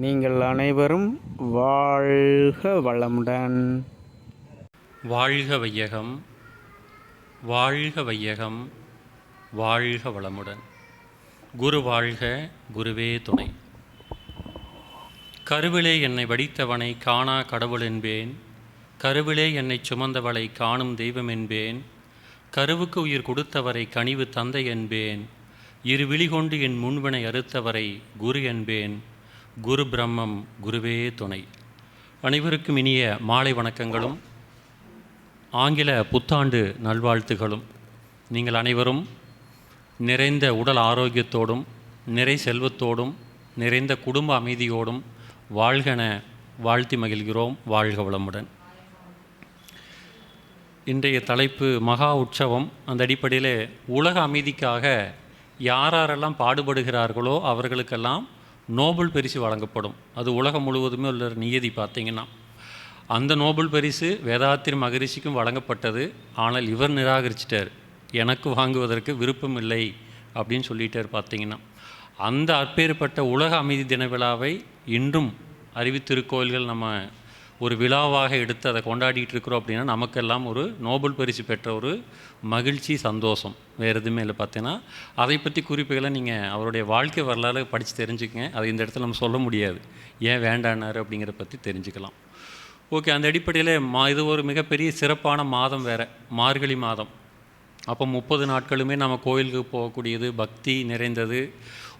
நீங்கள் அனைவரும் வாழ்க வளமுடன். வாழ்க வையகம், வாழ்க வையகம், வாழ்க வளமுடன். குரு வாழ்க, குருவே துணை. கருவிலே என்னை வடித்தவனை காணா கடவுள் என்பேன், கருவிலே என்னை சுமந்தவளை காணும் தெய்வம் என்பேன், கருவுக்கு உயிர் கொடுத்தவரை கனிவு தந்தை என்பேன், இரு விழிகொண்டு என் முன்வினை அறுத்தவரை குரு என்பேன், குரு பிரம்மம் குருவே துணை. அனைவருக்கும் இனிய மாலை வணக்கங்களும் ஆங்கில புத்தாண்டு நல்வாழ்த்துகளும். நீங்கள் அனைவரும் நிறைந்த உடல் ஆரோக்கியத்தோடும் நிறை செல்வத்தோடும் நிறைந்த குடும்ப அமைதியோடும் வாழ்கென வாழ்த்தி மகிழ்கிறோம். வாழ்க வளமுடன். இன்றைய தலைப்பு மகா உற்சவம். அந்த அடிப்படையில் உலக அமைதிக்காக யாரெல்லாம் பாடுபடுகிறார்களோ அவர்களுக்கெல்லாம் நோபல் பரிசு வழங்கப்படும். அது உலகம் முழுவதுமே உள்ள நியதி. பார்த்திங்கன்னா அந்த நோபல் பரிசு வேதாத்திரி மகரிஷிக்கும் வழங்கப்பட்டது. ஆனால் இவர் நிராகரிச்சிட்டார். எனக்கு வாங்குவதற்கு விருப்பம் இல்லை அப்படின்னு சொல்லிட்டார். பார்த்திங்கன்னா அந்த அப்பேற்பட்ட உலக அமைதி தின விழாவை இன்றும் அறிவித்திருக்கோயில்கள் நம்ம ஒரு விழாவாக எடுத்து அதை கொண்டாடிட்டு இருக்கிறோம். அப்படின்னா நமக்கெல்லாம் ஒரு நோபல் பரிசு பெற்ற ஒரு மகிழ்ச்சி, சந்தோஷம். வேறு எதுவுமே இல்லை. பார்த்தீங்கன்னா அதை பற்றி குறிப்புகளை நீங்கள் அவருடைய வாழ்க்கை வரலாறு படித்து தெரிஞ்சுக்கங்க. அதை இந்த இடத்துல நம்ம சொல்ல முடியாது, ஏன் வேண்டானார் அப்படிங்கிற பற்றி தெரிஞ்சுக்கலாம். ஓகே, அந்த அடிப்படையில் இது ஒரு மிகப்பெரிய சிறப்பான மாதம் வேறு, மார்கழி மாதம். அப்போ 30 நாட்களுமே நம்ம கோயிலுக்கு போகக்கூடியது, பக்தி நிறைந்தது,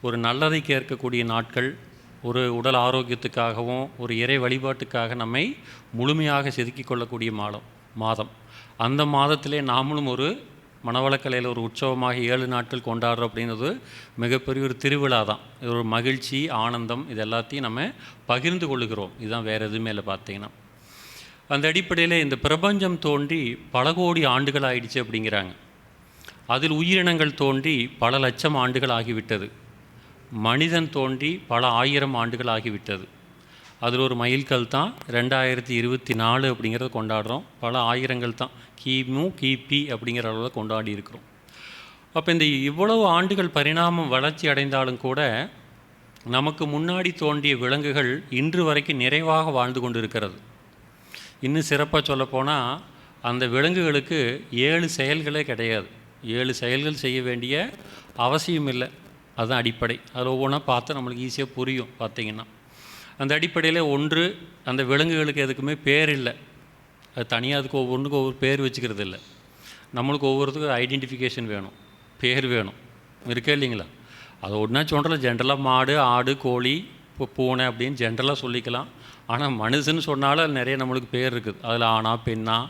ஒரு நல்லதை கேட்கக்கூடிய நாட்கள், ஒரு உடல் ஆரோக்கியத்துக்காகவும் ஒரு இறை வழிபாட்டுக்காக நம்மை முழுமையாக செதுக்கிக் கொள்ளக்கூடிய மாதம். அந்த மாதத்திலே நாமளும் ஒரு மணவளக்கலையில் ஒரு உற்சவமாக 7 நாட்கள் கொண்டாடுறோம். அப்படின்றது மிகப்பெரிய ஒரு திருவிழா தான். ஒரு மகிழ்ச்சி, ஆனந்தம், இது எல்லாத்தையும் நம்ம பகிர்ந்து கொள்ளுகிறோம். இதுதான், வேறு எதுவுமே இல்லை. பார்த்தீங்கன்னா அந்த அடிப்படையில் இந்த பிரபஞ்சம் தோன்றி பல கோடி ஆண்டுகள் ஆயிடுச்சு அப்படிங்கிறாங்க. அதில் உயிரினங்கள் தோன்றி பல லட்சம் ஆண்டுகள் ஆகிவிட்டது. மனிதன் தோன்றி பல ஆயிரம் ஆண்டுகள் ஆகிவிட்டது. அதில் ஒரு மைல்கல் தான் 2024 அப்படிங்கிறத கொண்டாடுறோம். பல ஆயிரங்கள் தான் கிமு கிபி அப்படிங்கிற அளவில் கொண்டாடி இருக்கிறோம். அப்போ இந்த இவ்வளவு ஆண்டுகள் பரிணாமம் வளர்ச்சி அடைந்தாலும் கூட நமக்கு முன்னாடி தோன்றிய விலங்குகள் இன்று வரைக்கும் நிறைவாக வாழ்ந்து கொண்டு இருக்கிறது. இன்னும் சிறப்பாக சொல்லப்போனால் அந்த விலங்குகளுக்கு 7 செயல்களே கிடையாது. 7 செயல்கள் செய்ய வேண்டிய அவசியம் இல்லை. அதுதான் அடிப்படை. அதில் ஒவ்வொன்றா பார்த்தா நம்மளுக்கு ஈஸியாக புரியும். பார்த்திங்கன்னா அந்த அடிப்படையில் ஒன்று, அந்த விலங்குகளுக்கு எதுக்குமே பேர் இல்லை. அது தனியாக அதுக்கு ஒவ்வொன்றுக்கும் ஒவ்வொரு பேர் வச்சுக்கிறது இல்லை. நம்மளுக்கு ஒவ்வொருத்துக்கும் ஐடென்டிஃபிகேஷன் வேணும், பேர் வேணும். இருக்கே இல்லைங்களா? அது ஒன்றா சொல்கிறல ஜென்ரலாக மாடு, ஆடு, கோழி, பூனை அப்படின்னு ஜென்ரலாக சொல்லிக்கலாம். ஆனால் மனுஷன்னு சொன்னாலும் நிறைய நம்மளுக்கு பேர் இருக்குது. அதில் ஆணா பெண்ணா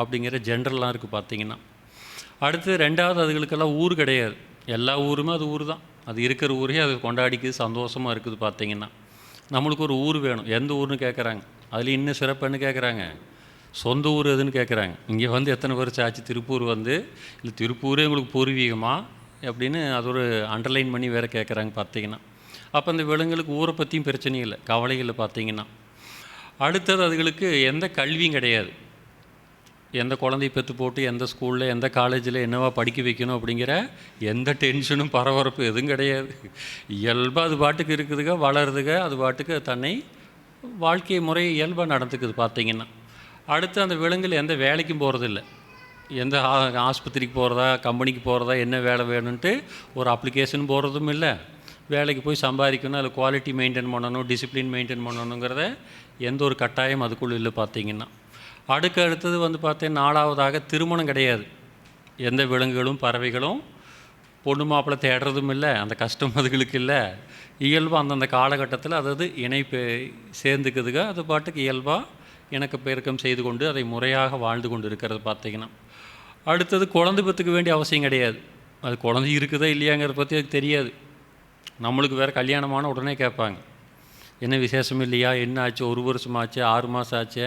அப்படிங்கிற ஜென்ரல்லாம் இருக்குது. பார்த்திங்கன்னா அடுத்து 2வது, அதுகளுக்கெல்லாம் ஊர் கிடையாது. எல்லா ஊருமே அது ஊர் தான். அது இருக்கிற ஊரே அது கொண்டாடிக்குது, சந்தோஷமாக இருக்குது. பார்த்திங்கன்னா நம்மளுக்கு ஒரு ஊர் வேணும். எந்த ஊர்னு கேட்குறாங்க. அதில் இன்னும் சிறப்புன்னு கேட்குறாங்க, சொந்த ஊர் எதுன்னு கேட்குறாங்க. இங்கே வந்து எத்தனை வருஷம் ஆச்சு திருப்பூர் வந்து, இல்லை திருப்பூரே உங்களுக்கு பூர்வீகமா அப்படின்னு அது ஒரு அண்டர்லைன் பண்ணி வேறு கேட்குறாங்க. பார்த்திங்கன்னா அப்போ அந்த விலங்குகளுக்கு ஊரை பற்றியும் பிரச்சனை இல்லை, கவலைகள். பார்த்திங்கன்னா அடுத்தது, அதுகளுக்கு எந்த கல்வியும் கிடையாது. எந்த குழந்தைய பெற்று போட்டு எந்த ஸ்கூலில் எந்த காலேஜில் என்னவா படிக்க வைக்கணும் அப்படிங்கிற எந்த டென்ஷனும் பரபரப்பு எதுவும் கிடையாது. இயல்பாக அது பாட்டுக்கு இருக்குதுங்க, வளருதுங்க, அது பாட்டுக்கு தன்னை வாழ்க்கை முறை இயல்பாக நடந்துக்குது. பார்த்திங்கன்னா அடுத்து அந்த விலங்குகள் எந்த வேலைக்கும் போகிறதில்ல. எந்த ஆஸ்பத்திரிக்கு போகிறதா, கம்பெனிக்கு போகிறதா, என்ன வேலை வேணும்ன்ட்டு ஒரு அப்ளிகேஷன் போகிறதும் இல்லை. வேலைக்கு போய் சம்பாதிக்கணும், அதில் குவாலிட்டி மெயின்டைன் பண்ணணும், டிசிப்ளின் மெயின்டைன் பண்ணணுங்கிறத எந்த ஒரு கட்டாயம் அதுக்குள்ளே இல்லை. பார்த்திங்கன்னா அடுத்தது வந்து பார்த்தீங்கன்னா 4வதாக திருமணம் கிடையாது. எந்த விலங்குகளும் பறவைகளும் பொண்ணு மாப்பிள்ளை தேடுறதும் இல்லை. அந்த கஷ்டம் அதுகளுக்கு இல்லை. இயல்பாக அந்தந்த காலகட்டத்தில் அதாவது இணைப்பு சேர்ந்துக்குதுங்க. அது பாட்டுக்கு இயல்பாக எனக்கு பெருக்கம் செய்து கொண்டு அதை முறையாக வாழ்ந்து கொண்டு இருக்கிறது. பார்த்திங்கன்னா அடுத்தது, குழந்தை பெற்றுக்க வேண்டிய அவசியம் கிடையாது. அது குழந்தை இருக்குதா இல்லையாங்கிறத பற்றி அதுக்கு தெரியாது. நம்மளுக்கு வேறு கல்யாணமான உடனே கேட்பாங்க, என்ன விசேஷம் இல்லையா, என்ன ஆச்சு, 1 வருஷம் ஆச்சு, 6 மாதம் ஆச்சு,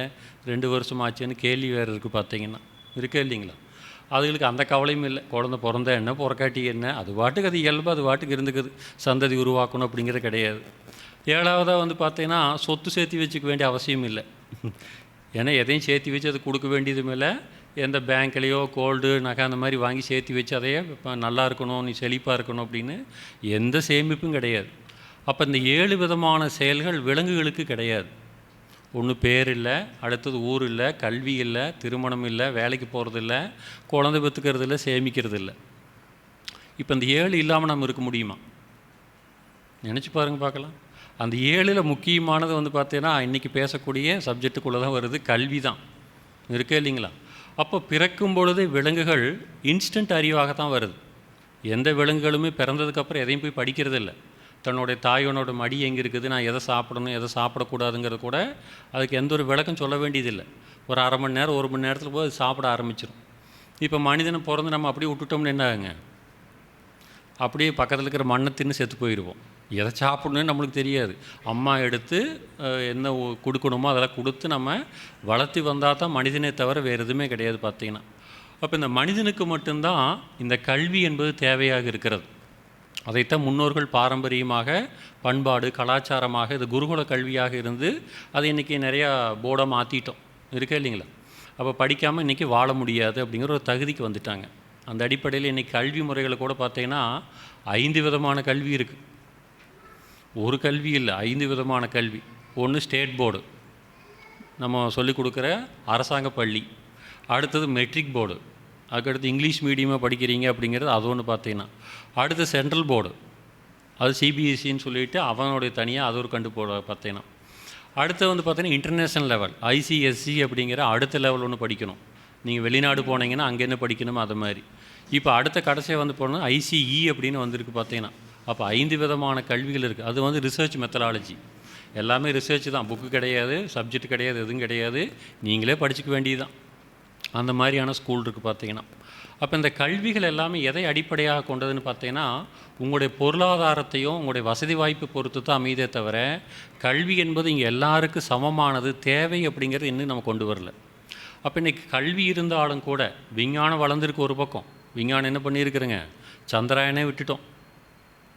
2 வருஷம் ஆச்சுன்னு கேள்வி வேறு இருக்குது. பார்த்திங்கன்னா இருக்கே இல்லைங்களா? அதுகளுக்கு அந்த கவலையும் இல்லை. குழந்தை பிறந்த என்ன, பிறக்காட்டி என்ன, அது பாட்டுக்கு அது இயல்பாக அது பாட்டுக்கு இருந்துக்குது. சந்ததி உருவாக்கணும் அப்படிங்கிறது கிடையாது. 7வதாக வந்து பார்த்திங்கன்னா சொத்து சேர்த்து வச்சுக்க வேண்டிய அவசியம் இல்லை. ஏன்னா எதையும் சேர்த்து வச்சு அது கொடுக்க வேண்டியதும் இல்லை. எந்த பேங்க்லேயோ கோல்டு நகை அந்த மாதிரி வாங்கி சேர்த்து வச்சு அதையே இப்போ நல்லா இருக்கணும், நீ செழிப்பாக இருக்கணும் அப்படின்னு எந்த சேமிப்பும் கிடையாது. அப்போ இந்த 7 விதமான செயல்கள் விலங்குகளுக்கு கிடையாது. ஒன்று பேர் இல்லை, அடுத்தது ஊர் இல்லை, கல்வி இல்லை, திருமணம் இல்லை, வேலைக்கு போகிறது இல்லை, குழந்தை பெற்றுக்கிறது இல்லை, சேமிக்கிறது இல்லை. இப்போ இந்த 7 இல்லாமல் நம்ம இருக்க முடியுமா? நினச்சி பாருங்கள் பார்க்கலாம். அந்த 7ல் முக்கியமானது வந்து பார்த்தீங்கன்னா இன்றைக்கி பேசக்கூடிய சப்ஜெக்டுக்குள்ளே தான் வருது, கல்வி தான். இருக்கே இல்லைங்களா? அப்போ பிறக்கும் பொழுது விலங்குகள் இன்ஸ்டன்ட் அறிவாக தான் வருது. எந்த விலங்குகளுமே பிறந்ததுக்கப்புறம் எதையும் போய் படிக்கிறது இல்லை. தன்னுடைய தாயோனோட மடி எங்கே இருக்குது, நான் எதை சாப்பிடணும் எதை சாப்பிடக்கூடாதுங்கிறது கூட அதுக்கு எந்த ஒரு விளக்கம் சொல்ல வேண்டியதில்லை. ஒரு அரை மணி நேரம் 1 மணி நேரத்தில் போய் அது சாப்பிட ஆரம்பிச்சிடும். இப்போ மனிதனை பிறந்து நம்ம அப்படியே விட்டுட்டோம்னு என்ன ஆகுங்க? அப்படியே பக்கத்தில் இருக்கிற மண்ணை தின்னு செத்து போயிடுவோம். எதை சாப்பிடணுன்னு நம்மளுக்கு தெரியாது. அம்மா எடுத்து என்ன கொடுக்கணுமோ அதெல்லாம் கொடுத்து நம்ம வளர்த்தி வந்தால் தான் மனிதனே தவிர வேறு எதுவுமே கிடையாது பார்த்திங்கன்னா. அப்போ இந்த மனிதனுக்கு மட்டும்தான் இந்த கல்வி என்பது தேவையாக இருக்கிறது. அதைத்தான் முன்னோர்கள் பாரம்பரியமாக பண்பாடு கலாச்சாரமாக இது குருகுல கல்வியாக இருந்து அதை இன்றைக்கி நிறையா போர்டாக மாற்றிட்டோம். இருக்கே இல்லைங்களா? அப்போ படிக்காமல் இன்றைக்கி வாழ முடியாது அப்படிங்கிற ஒரு தகுதிக்கு வந்துட்டாங்க. அந்த அடிப்படையில் இன்றைக்கி கல்வி முறைகளை கூட பார்த்திங்கன்னா 5 விதமான கல்வி இருக்குது. ஒரு கல்வி இல்லை, 5 விதமான கல்வி. ஒன்று ஸ்டேட் போர்டு, நம்ம சொல்லிக் கொடுக்குற அரசாங்க பள்ளி. அடுத்தது மெட்ரிக் போர்டு, அதுக்கடுத்து இங்கிலீஷ் மீடியமாக படிக்கிறீங்க அப்படிங்கிறது அது ஒன்று பார்த்தீங்கன்னா. அடுத்து சென்ட்ரல் போர்டு, அது சிபிஎஸ்சின்னு சொல்லிவிட்டு அவனுடைய தனியாக அது ஒரு கண்டு போட பார்த்தீங்கன்னா. அடுத்து வந்து பார்த்தீங்கன்னா இன்டர்நேஷ்னல் லெவல் ஐசிஎஸ்சி அப்படிங்கிற அடுத்த லெவல் ஒன்று படிக்கணும். நீங்கள் வெளிநாடு போனீங்கன்னா அங்கே என்ன படிக்கணுமோ அது மாதிரி. இப்போ அடுத்த கடைசியாக வந்து போனால் ஐசிஇ அப்படின்னு வந்திருக்கு பார்த்தீங்கன்னா. அப்போ 5 விதமான கல்விகள் இருக்குது. அது வந்து ரிசர்ச் மெத்தடாலஜி, எல்லாமே ரிசர்ச் தான். புக்கு கிடையாது, சப்ஜெக்ட் கிடையாது, எதுவும் கிடையாது, நீங்களே படிச்சுக்க வேண்டியது தான். அந்த மாதிரியான ஸ்கூல் இருக்குது பார்த்தீங்கன்னா. அப்போ இந்த கல்விகள் எல்லாமே எதை அடிப்படையாக கொண்டதுன்னு பார்த்தீங்கன்னா உங்களுடைய பொருளாதாரத்தையும் உங்களுடைய வசதி வாய்ப்பு பொறுத்து தான் அமைதே தவிர கல்வி என்பது இங்கே எல்லாருக்கும் சமமானது தேவை அப்படிங்கிறது இன்னும் நம்ம கொண்டு வரல. அப்போ இன்றைக்கி கல்வி இருந்தாலும் கூட விஞ்ஞானம் வளர்ந்துருக்கு ஒரு பக்கம். விஞ்ஞானம் என்ன பண்ணியிருக்கிறேங்க, சந்திராயனே விட்டுட்டோம்.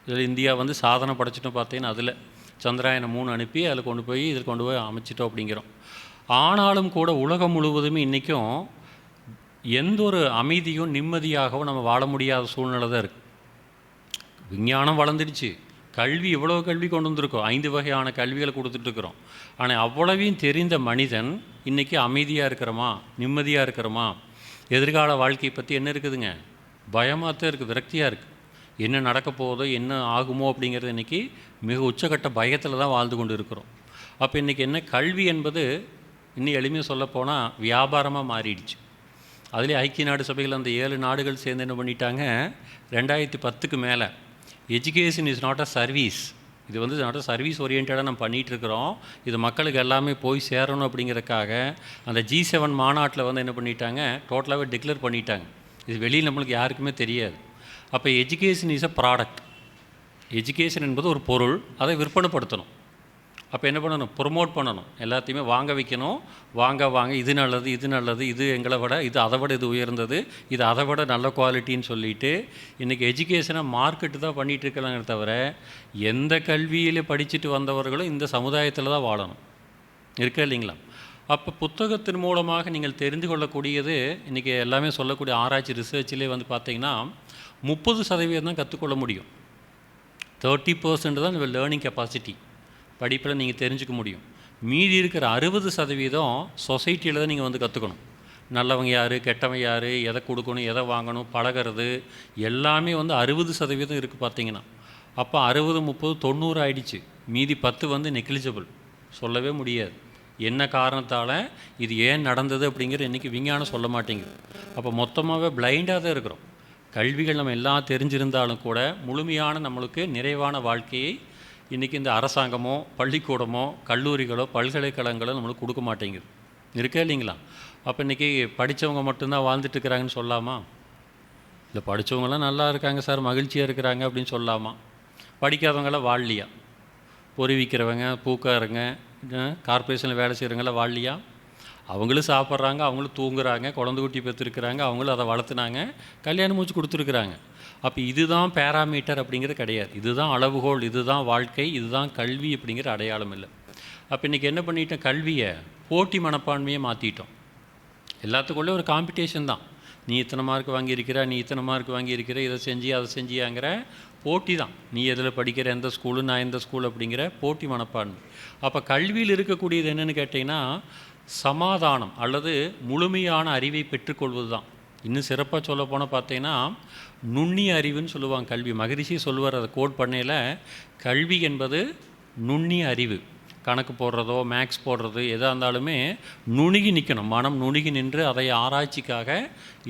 இதில் இந்தியா வந்து சாதனை படைச்சிட்டோம் பார்த்தீங்கன்னா. அதில் சந்திராயனை 3 அனுப்பி அதில் கொண்டு போய் அமைச்சிட்டோம் அப்படிங்கிறோம். ஆனாலும் கூட உலகம் முழுவதுமே இன்றைக்கும் எந்த ஒரு அமைதியும் நிம்மதியாகவும் நம்ம வாழ முடியாத சூழ்நிலை தான் இருக்குது. விஞ்ஞானம் வளர்ந்துடுச்சு, கல்வி இவ்வளோ கல்வி கொண்டு வந்திருக்கோம், 5 வகையான கல்விகளை கொடுத்துட்ருக்குறோம். ஆனால் அவ்வளவையும் தெரிந்த மனிதன் இன்றைக்கி அமைதியாக இருக்கிறோமா, நிம்மதியாக இருக்கிறோமா? எதிர்கால வாழ்க்கையை பற்றி என்ன இருக்குதுங்க, பயமாக தான் இருக்குது, விரக்தியாக இருக்குது. என்ன நடக்க போதோ என்ன ஆகுமோ அப்படிங்கிறது இன்றைக்கி மிக உச்சக்கட்ட பயத்தில் தான் வாழ்ந்து கொண்டு இருக்கிறோம். அப்போ இன்றைக்கி என்ன கல்வி என்பது இன்னும் எளிமையாக சொல்லப்போனால் வியாபாரமாக மாறிடுச்சு. அதுலேயே ஐக்கிய நாடு சபைகள் அந்த 7 நாடுகள் சேர்ந்து என்ன பண்ணிட்டாங்க, 2010க்கு மேலே education is not a service, இது வந்து நாட் அ சர்வீஸ் ஓரியன்டாக நம்ம பண்ணிகிட்ருக்கிறோம், இது மக்களுக்கு எல்லாமே போய் சேரணும் அப்படிங்கிறதுக்காக அந்த G7 மாநாட்டில் வந்து என்ன பண்ணிட்டாங்க, டோட்டலாகவே டிக்ளேர் பண்ணிட்டாங்க. இது வெளியில் நம்மளுக்கு யாருக்குமே தெரியாது. அப்போ education is a product, education என்பது ஒரு பொருள், அதை விற்பனைப்படுத்தணும். அப்போ என்ன பண்ணணும், ப்ரொமோட் பண்ணணும், எல்லாத்தையுமே வாங்க வைக்கணும். வாங்க இது நல்லது, இது நல்லது, இது எங்களை விட இது அதை விட இது உயர்ந்தது, இது அதை விட நல்ல குவாலிட்டின்னு சொல்லிவிட்டு இன்றைக்கி எஜுகேஷனை மார்க்கெட்டு தான் பண்ணிகிட்டு இருக்கலாங்க தவிர எந்த கல்வியில் படிச்சுட்டு வந்தவர்களும் இந்த சமுதாயத்தில் தான் வாழணும். இருக்கா இல்லைங்களா? அப்போ புத்தகத்தின் மூலமாக நீங்கள் தெரிந்து கொள்ளக்கூடியது இன்றைக்கி எல்லாமே சொல்லக்கூடிய ஆராய்ச்சி ரிசர்ச்சிலே வந்து பார்த்திங்கன்னா 30% தான் கற்றுக்கொள்ள முடியும். 30% தான் லேர்னிங் கெப்பாசிட்டி, படிப்பில் நீங்கள் தெரிஞ்சுக்க முடியும். மீதி இருக்கிற 60% சொசைட்டியில் தான் நீங்கள் வந்து கற்றுக்கணும். நல்லவங்க யார், கெட்டவங்க யார், எதை கொடுக்கணும், எதை வாங்கணும், பழகிறது எல்லாமே வந்து 60% இருக்குது பார்த்தீங்கன்னா. அப்போ 60, 30, 90 ஆகிடுச்சு. மீதி 10 வந்து நெக்லிஜிபிள், சொல்லவே முடியாது. என்ன காரணத்தால் இது ஏன் நடந்தது அப்படிங்கிற இன்றைக்கி விஞ்ஞானம் சொல்ல மாட்டேங்குது. அப்போ மொத்தமாகவே பிளைண்டாக தான் இருக்கிறோம். கல்விகள் நம்ம எல்லாம் தெரிஞ்சிருந்தாலும் கூட முழுமையான நம்மளுக்கு நிறைவான வாழ்க்கையை இன்றைக்கி இந்த அரசாங்கமோ பள்ளிக்கூடமோ கல்லூரிகளோ பல்கலைக்கழகங்களோ நம்மளுக்கு கொடுக்க மாட்டேங்குது. இருக்கே இல்லைங்களா? அப்போ இன்றைக்கி படித்தவங்க மட்டும்தான் வாழ்ந்துட்டுருக்குறாங்கன்னு சொல்லாமா? இல்லை படித்தவங்களாம் நல்லா இருக்காங்க சார், மகிழ்ச்சியாக இருக்கிறாங்க அப்படின்னு சொல்லாமா? படிக்காதவங்களாம் வாழலையா? பொறி விற்கிறவங்க, பூக்காரங்க, கார்பரேஷனில் வேலை செய்கிறவங்களாம் வாழலையா? அவங்களும் சாப்பிட்றாங்க, அவங்களும் தூங்குறாங்க, குழந்தை குட்டி பெற்றுருக்குறாங்க, அவங்களும் அதை வளர்த்துனாங்க, கல்யாணம் முடிச்சு கொடுத்துருக்குறாங்க. அப்போ இதுதான் பேராமீட்டர் அப்படிங்கிறது கிடையாது. இதுதான் அளவுகோல், இதுதான் வாழ்க்கை, இதுதான் கல்வி அப்படிங்கிற அடையாளம் இல்லை. அப்போ இன்றைக்கி என்ன பண்ணிட்டோம், கல்வியை போட்டி மனப்பான்மையை மாற்றிட்டோம். எல்லாத்துக்குள்ளே ஒரு காம்படிஷன் தான். நீ இத்தனை மார்க் வாங்கியிருக்கிற, நீ இத்தனை மார்க் வாங்கியிருக்கிற, இதை செஞ்சு அதை செஞ்சியாங்கிற போட்டி தான். நீ எதில் படிக்கிற, எந்த ஸ்கூலு, நான் எந்த ஸ்கூல் அப்படிங்கிற போட்டி மனப்பான்மை. அப்போ கல்வியில் இருக்கக்கூடியது என்னென்னு கேட்டிங்கன்னா சமாதானம் அல்லது முழுமையான அறிவை பெற்றுக்கொள்வது தான். இன்னும் சிறப்பாக சொல்ல போனால் பார்த்தீங்கன்னா நுண்ணிய அறிவுன்னு சொல்லுவாங்க கல்வி. மகரிஷி சொல்லுவார் அதை கோட் பண்ணையில், கல்வி என்பது நுண்ணிய அறிவு. கணக்கு போடுறதோ மேக்ஸ் போடுறது எதாக இருந்தாலுமே நுணுகி நிற்கணும். மனம் நுணுகி நின்று அதை ஆராய்ச்சிக்காக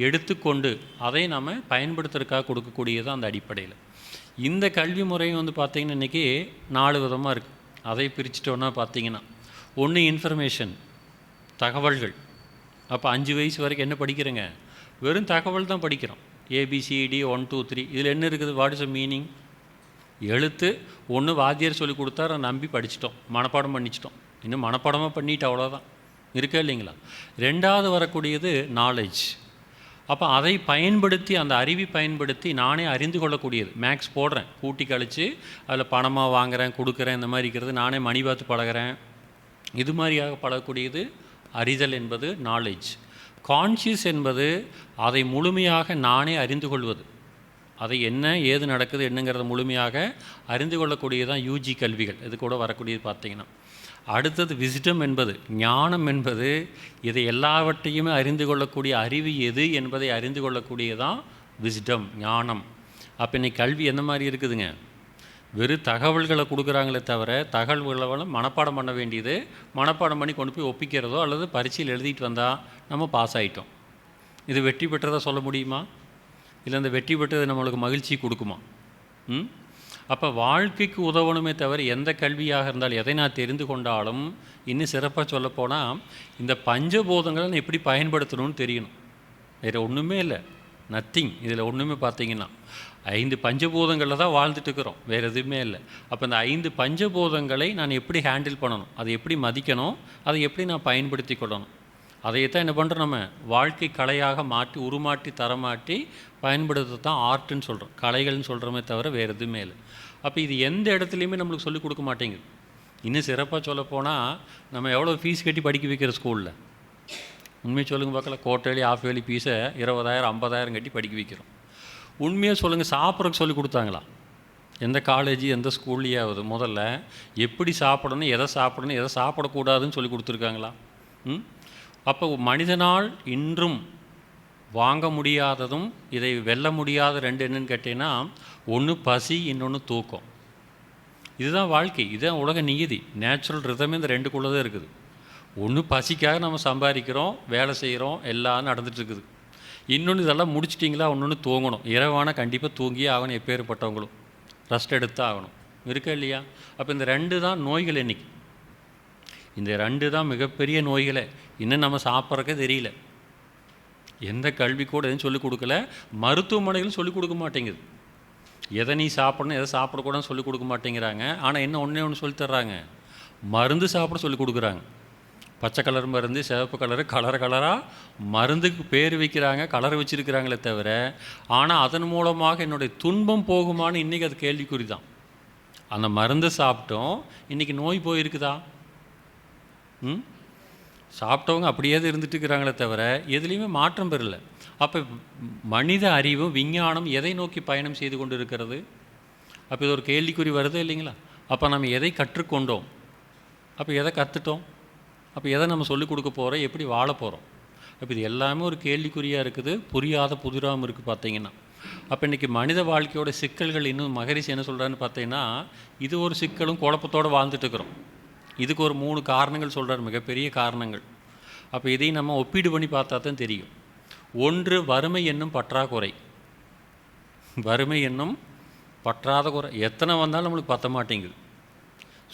எடுத்துக்கொண்டு அதை நம்ம பயன்படுத்துறதுக்காக கொடுக்கக்கூடியது அந்த அடிப்படையில். இந்த கல்வி முறையும் வந்து பார்த்திங்கன்னா இன்றைக்கி 4 விதமாக இருக்குது. அதை பிரிச்சுட்டோன்னா பார்த்திங்கன்னா ஒன்று இன்ஃபர்மேஷன், தகவல்கள். அப்போ 5 வயசு வரைக்கும் என்ன படிக்கிறேங்க? வெறும் தகவல் தான் படிக்கிறோம். ABCD 1 2 3. இதில் என்ன இருக்குது? What is a meaning? எழுத்து ஒன்று வாத்தியார் சொல்லி கொடுத்தா நம்பி படிச்சிட்டோம், மனப்பாடம் பண்ணிச்சிட்டோம். இன்னும் மனப்பாடமாக பண்ணிட்டு அவ்வளோதான் இருக்கா இல்லைங்களா? 2வது வரக்கூடியது நாலேஜ். அப்போ அதை பயன்படுத்தி, அந்த அறிவை பயன்படுத்தி நானே அறிந்து கொள்ளக்கூடியது. மேக்ஸ் போடுறேன், கூட்டி கழித்து அதில் பணமாக வாங்குகிறேன், கொடுக்குறேன், இந்த மாதிரி இருக்கிறது. நானே மணி பார்த்து பழகிறேன். இது மாதிரியாக பழகக்கூடியது அறிதல் என்பது நாலேஜ். கான்ஷியஸ் என்பது அதை முழுமையாக நானே அறிந்து கொள்வது. அதை என்ன ஏது நடக்குது என்னங்கிறத முழுமையாக அறிந்து கொள்ளக்கூடியதான் யூஜி கல்விகள். இது கூட வரக்கூடியது பார்த்திங்கன்னா. அடுத்தது விஸ்டம் என்பது, ஞானம் என்பது இதை எல்லாவற்றையுமே அறிந்து கொள்ளக்கூடிய அறிவு எது என்பதை அறிந்து கொள்ளக்கூடியதான் விஸ்டம், ஞானம். அப்போ இன்னைக்கு கல்வி எந்த மாதிரி இருக்குதுங்க? வெறும் தகவல்களை கொடுக்குறாங்களே தவிர தகவல்களை மனப்பாடம் பண்ண வேண்டியது, மனப்பாடம் பண்ணி கொண்டு போய் ஒப்பிக்கிறதோ அல்லது பரீட்சையில் எழுதிட்டு வந்தால் நம்ம பாஸ் ஆகிட்டோம். இது வெற்றி பெற்றதாக சொல்ல முடியுமா? இல்லை இந்த வெற்றி பெற்றது நம்மளுக்கு மகிழ்ச்சி கொடுக்குமா? அப்போ வாழ்க்கைக்கு உதவணுமே தவிர எந்த கல்வியாக இருந்தாலும் எதை நான் தெரிந்து கொண்டாலும் இன்னும் சிறப்பாக சொல்லப்போனால் இந்த பஞ்சபூதங்களை நான் எப்படி பயன்படுத்தணும்னு தெரியணும். வேறு ஒன்றுமே இல்லை, நத்திங். இதில் ஒன்றுமே பார்த்தீங்கன்னா 5 பஞ்சபூதங்களில் தான் வாழ்ந்துட்டுருக்குறோம், வேறு எதுவுமே இல்லை. அப்போ இந்த 5 பஞ்சபூதங்களை நான் எப்படி ஹேண்டில் பண்ணணும், அதை எப்படி மதிக்கணும், அதை எப்படி நான் பயன்படுத்தி கொள்ளணும், அதைத்தான் என்ன பண்ணுறோம், நம்ம வாழ்க்கை கலையாக மாற்றி உருமாற்றி தரமாட்டி பயன்படுத்த தான் ஆர்ட்டுன்னு சொல்கிறோம், கலைகள்னு சொல்கிறோமே தவிர வேறு எதுவுமே இல்லை. அப்போ இது எந்த இடத்துலையுமே நம்மளுக்கு சொல்லிக் கொடுக்க மாட்டேங்குது. இன்னும் சிறப்பாக சொல்லப்போனால் நம்ம எவ்வளோ ஃபீஸ் கட்டி படிக்க வைக்கிற ஸ்கூலில் உண்மையை சொல்லுங்கள் பார்க்கலாம். குவார்ட்டர்லி ஆஃப் இயர்லி ஃபீஸை 20,000 50,000 கட்டி படிக்க வைக்கிறோம். உண்மையாக சொல்லுங்கள், சாப்பிட்றதுக்கு சொல்லி கொடுத்தாங்களா? எந்த காலேஜ் எந்த ஸ்கூல்லையாவது முதல்ல எப்படி சாப்பிடணும், எதை சாப்பிடணும், எதை சாப்பிடக்கூடாதுன்னு சொல்லி கொடுத்துருக்காங்களா? அப்போ மனிதனால் இன்றும் வாங்க முடியாததும் இதை வெல்ல முடியாத 2 என்னன்னு கேட்டீங்கன்னா, ஒன்று பசி, இன்னொன்று தூக்கம். இதுதான் வாழ்க்கை, இதுதான் உலக நியதி. நேச்சுரல் ரிதமே இந்த 2க்குள்ளே தான் இருக்குது. ஒன்று பசிக்காக நம்ம சம்பாதிக்கிறோம், வேலை செய்கிறோம், எல்லாம் நடந்துகிட்ருக்குது. இன்னொன்று இதெல்லாம் முடிச்சிட்டிங்களா, ஒன்று தூங்கணும். இரவான கண்டிப்பாக தூங்கியே ஆகணும், எப்பேற்பட்டவங்களும் ரெஸ்ட் எடுத்து ஆகணும், இருக்கா இல்லையா? அப்போ இந்த 2 தான் நோய்கள். இன்றைக்கி இந்த 2 தான் மிகப்பெரிய நோய்களே. இன்னும் நம்ம சாப்பிட்றக்கே தெரியல. எந்த கல்வி கூட எதுவும் சொல்லிக் கொடுக்கல, மருத்துவமனைகளும் சொல்லிக் கொடுக்க மாட்டேங்குது. எதை நீ சாப்பிடணும் எதை சாப்பிடக்கூடாதுன்னு சொல்லிக் கொடுக்க மாட்டேங்கிறாங்க. ஆனால் என்ன ஒன்று சொல்லி தர்றாங்க, மருந்து சாப்பிட சொல்லிக் கொடுக்குறாங்க. பச்சை கலர் மருந்து, சிவப்பு கலரு, கலராக மருந்துக்கு பேர் வைக்கிறாங்க, கலர் வச்சுருக்கிறாங்களே தவிர, ஆனால் அதன் மூலமாக என்னுடைய துன்பம் போகுமான்னு இன்றைக்கி அது கேள்விக்குறி தான். அந்த மருந்து சாப்பிட்டோம், இன்றைக்கி நோய் போயிருக்குதா? சாப்பிட்டவங்க அப்படியே இருந்துட்டு இருக்கிறாங்களே தவிர எதுலேயுமே மாற்றம் பெறலை. அப்போ மனித அறிவும் விஞ்ஞானம் எதை நோக்கி பயணம் செய்து கொண்டு இருக்கிறது? அப்போ இது ஒரு கேள்விக்குறி வருது இல்லைங்களா? அப்போ நம்ம எதை கற்றுக்கொண்டோம், அப்போ எதை கற்றுட்டோம், அப்போ எதை நம்ம சொல்லிக் கொடுக்க போகிறோம், எப்படி வாழ போகிறோம்? அப்போ இது எல்லாமே ஒரு கேள்விக்குறியாக இருக்குது, புரியாத புதிராமல் இருக்குது பார்த்தீங்கன்னா. அப்போ இன்றைக்கி மனித வாழ்க்கையோட சிக்கல்கள் இன்னும் மகரிஷி என்ன சொல்கிறான்னு பார்த்தீங்கன்னா, இது ஒரு சிக்கலும் குழப்பத்தோடு வாழ்ந்துட்டுருக்குறோம். இதுக்கு ஒரு 3 காரணங்கள் சொல்கிறார், மிகப்பெரிய காரணங்கள். அப்போ இதையும் நம்ம ஒப்பீடு பண்ணி பார்த்தா தான் தெரியும். ஒன்று, வறுமை என்னும் பற்றாக்குறை. வறுமை என்னும் பற்றாத குறை எத்தனை வந்தாலும் நம்மளுக்கு பற்ற மாட்டேங்குது.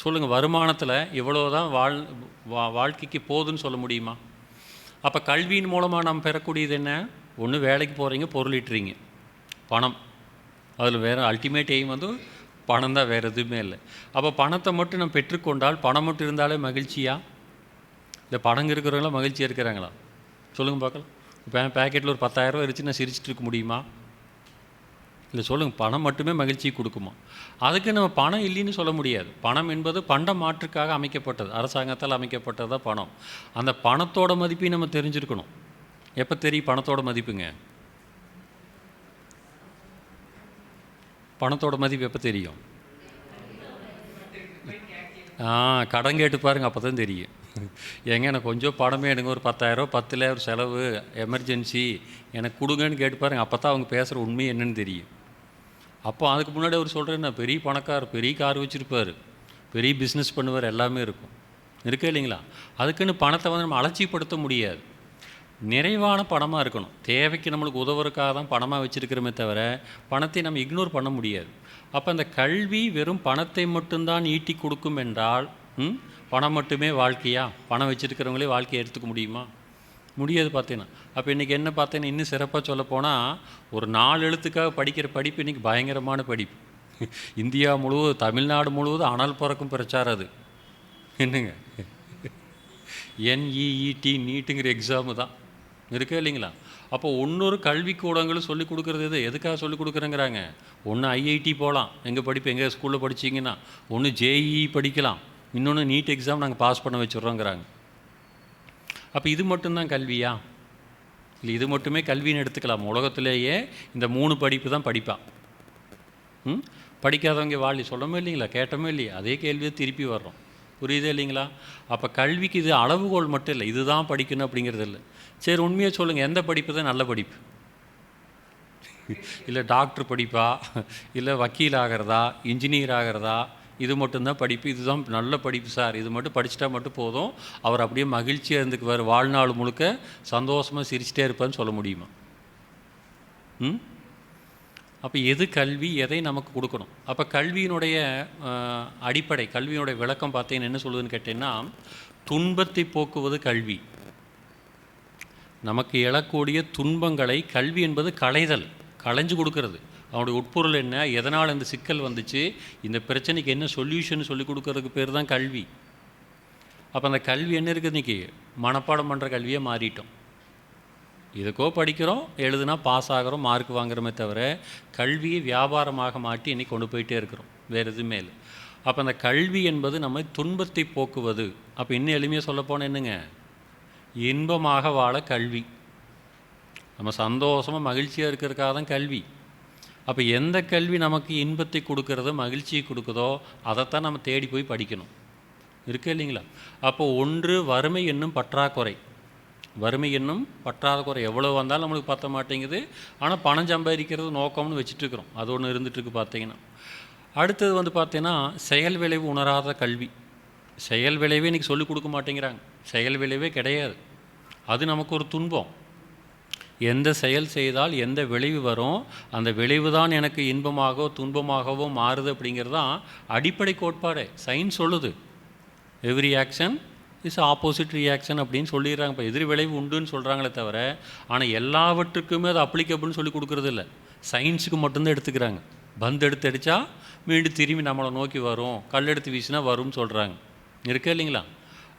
சொல்லுங்கள், வருமானத்தில் இவ்வளோ தான் வாழ்க்கைக்கு போதுன்னு சொல்ல முடியுமா? அப்போ கல்வியின் மூலமாக நாம் பெறக்கூடியது என்ன? ஒன்று வேலைக்கு போகிறீங்க, பொருளீட்டுறீங்க, பணம். அதில் வேறு அல்டிமேட் எய்ம் வந்து பணம் தான், வேறு எதுவுமே இல்லை. அப்போ பணத்தை மட்டும் நம்ம பெற்றுக்கொண்டால், பணம் மட்டும் இருந்தாலே மகிழ்ச்சியா? இல்லை பணம் இருக்கிறவங்களாம் மகிழ்ச்சியாக இருக்கிறாங்களா? சொல்லுங்கள் பார்க்கலாம். இப்போ பேக்கெட்டில் ஒரு 10,000 இருந்துச்சு, நான் சிரிச்சிட்டு இருக்க முடியுமா? இல்லை சொல்லுங்கள், பணம் மட்டுமே மகிழ்ச்சி கொடுக்குமா? அதுக்கு நம்ம பணம் இல்லைன்னு சொல்ல முடியாது. பணம் என்பது பண்ட மாற்றுக்காக அமைக்கப்பட்டது, அரசாங்கத்தால் அமைக்கப்பட்டது தான் பணம். அந்த பணத்தோட மதிப்பையும் நம்ம தெரிஞ்சிருக்கணும். எப்போ தெரியும் பணத்தோட மதிப்புங்க? பணத்தோட மதிப்பு எப்போ தெரியும்? கடன் கேட்டு பாருங்கள், அப்போ தான் தெரியும். ஏங்க எனக்கு கொஞ்சம் பணமே எடுங்க, ஒரு 10,000 10,000 ஒரு செலவு எமர்ஜென்சி எனக்கு கொடுங்கன்னு கேட்டு பாருங்கள், அப்போ தான் அவங்க பேசுகிற உண்மை என்னன்னு தெரியும். அப்போ அதுக்கு முன்னாடி அவர் சொல்கிறேன், நான் பெரிய பணக்கார், பெரிய கார் வச்சுருப்பார், பெரிய பிஸ்னஸ் பண்ணுவார், எல்லாமே இருக்கும் இருக்கே இல்லைங்களா? அதுக்குன்னு பணத்தை வந்து நம்ம அலட்சியப்படுத்த முடியாது. நிறைவான பணமாக இருக்கணும். தேவைக்கு நம்மளுக்கு உதவுறதுக்காக தான் பணமாக வச்சுருக்கிறோமே தவிர பணத்தை நம்ம இக்னோர் பண்ண முடியாது. அப்போ அந்த கல்வி வெறும் பணத்தை மட்டும்தான் ஈட்டி கொடுக்கும் என்றால் பணம் மட்டுமே வாழ்க்கையா? பணம் வச்சுருக்கிறவங்களே வாழ்க்கையை எடுத்துக்க முடியுமா? முடியாது பார்த்தீங்கன்னா. அப்போ இன்றைக்கி என்ன பார்த்தீங்கன்னா, இன்னும் சிறப்பாக சொல்லப்போனால் ஒரு 4 எழுத்துக்காக படிக்கிற படிப்பு இன்றைக்கி பயங்கரமான படிப்பு. இந்தியா முழுவதும், தமிழ்நாடு முழுவதும் அனல் பறக்கும் பிரச்சாரம் அது. என்னங்க, NEET நீட்டுங்கிற எக்ஸாமு தான் இருக்கே இல்லைங்களா? அப்போ இன்னொரு கல்விக்கூடங்களும் சொல்லிக் கொடுக்குறது எதுக்காக சொல்லிக் கொடுக்குறேங்கிறாங்க? ஒன்று IIT போகலாம், எங்கள் படிப்பு எங்கள் ஸ்கூலில் படிச்சிங்கன்னா, ஒன்று JEE படிக்கலாம், இன்னொன்று நீட் எக்ஸாம் நாங்கள் பாஸ் பண்ண வச்சுட்றோங்கிறாங்க. அப்போ இது மட்டும்தான் கல்வியா? இல்லை, இது மட்டுமே கல்வின்னு எடுத்துக்கலாம். உலகத்திலேயே இந்த 3 படிப்பு தான் படிப்பா. படிக்காதவங்க வாழி சொல்லமே இல்லைங்களா? கேட்டமே இல்லையா? அதே கேள்வியை திருப்பி வர்றோம். புரியுதே இல்லைங்களா? அப்போ கல்விக்கு இது அளவுகோல் மட்டும் இல்லை, இதுதான் படிக்கணும் அப்படிங்கிறது இல்லை. சரி, உண்மையாக சொல்லுங்கள், எந்த படிப்பு தான் நல்ல படிப்பு? இல்லை டாக்டர் படிப்பா, இல்லை வக்கீல் ஆகிறதா, இன்ஜினியர் ஆகிறதா? இது மட்டும்தான் படிப்பு, இதுதான் நல்ல படிப்பு சார், இது மட்டும் படிச்சுட்டா மட்டும் போதும், அவர் அப்படியே மகிழ்ச்சியாக இருந்துக்குவார், வாழ்நாள் முழுக்க சந்தோஷமாக சிரிச்சிட்டே இருப்பான்னு சொல்ல முடியுமா? அப்போ எது கல்வி, எதை நமக்கு கொடுக்கணும்? அப்போ கல்வியினுடைய அடிப்படை, கல்வியினுடைய விளக்கம் பார்த்தீங்கன்னா என்ன சொல்லுதுன்னு கேட்டிங்கன்னா, துன்பத்தை போக்குவது கல்வி. நமக்கு எழக்கூடிய துன்பங்களை கல்வி என்பது களைதல், களைஞ்சு கொடுக்கறது. அவனுடைய உட்பொருள் என்ன, எதனால் இந்த சிக்கல் வந்துச்சு, இந்த பிரச்சனைக்கு என்ன சொல்யூஷன் சொல்லி கொடுக்கறதுக்கு பேர் தான் கல்வி. அப்போ அந்த கல்வி என்ன இருக்குது? இன்றைக்கி மனப்பாடம் பண்ணுற கல்வியை மாறிட்டோம். இதுக்கோ படிக்கிறோம், எழுதுனா பாஸ் ஆகிறோம், மார்க் வாங்குறோமே தவிர கல்வியை வியாபாரமாக மாட்டி இன்றைக்கி கொண்டு போயிட்டே இருக்கிறோம், வேறு எதுவுமே இல்லை. அப்போ அந்த கல்வி என்பது நம்ம துன்பத்தை போக்குவது. அப்போ இன்னும் எளிமையாக சொல்லப்போனால் என்னங்க, இன்பமாக வாழ கல்வி. நம்ம சந்தோஷமாக மகிழ்ச்சியாக இருக்கிறதுக்காக தான் கல்வி. அப்போ எந்த கல்வி நமக்கு இன்பத்தை கொடுக்குறதோ, மகிழ்ச்சியை கொடுக்குதோ, அதைத்தான் நம்ம தேடி போய் படிக்கணும். இருக்கு இல்லைங்களா? அப்போ ஒன்று வறுமை என்னும் பற்றாக்குறை. வறுமை என்னும் பற்றாக்குறை எவ்வளோ வந்தாலும் நம்மளுக்கு பற்ற மாட்டேங்குது. ஆனால் பணம் சம்பாதிக்கிறது நோக்கம்னு வச்சுட்ருக்குறோம், அது ஒன்று இருந்துகிட்ருக்கு பார்த்தீங்கன்னா. அடுத்தது வந்து பார்த்தீங்கன்னா, செயல் விளைவு உணராத கல்வி. செயல் விளைவே இன்றைக்கி சொல்லிக் கொடுக்க மாட்டேங்கிறாங்க. செயல் விளைவே கிடையாது, அது நமக்கு ஒரு துன்பம். எந்த செயல் செய்தால் எந்த விளைவு வரும், அந்த விளைவு தான் எனக்கு இன்பமாகவோ துன்பமாகவோ மாறுது அப்படிங்கிறது தான் அடிப்படை கோட்பாடு. சயின்ஸ் சொல்லுது, every action is opposite reaction அப்படின்னு சொல்லிடுறாங்க. இப்போ எதிர் விளைவு உண்டுன்னு சொல்கிறாங்களே தவிர, ஆனால் எல்லாவற்றுக்குமே அது அப்ளிகபிள்னு சொல்லி கொடுக்குறது இல்லை. சயின்ஸுக்கு மட்டும்தான் எடுத்துக்கிறாங்க. பந்து எடுத்து அடித்தா மீண்டும் திரும்பி நம்மளை நோக்கி வரும், கல் எடுத்து வீசினா வரும்னு சொல்கிறாங்க. இருக்கே இல்லைங்களா?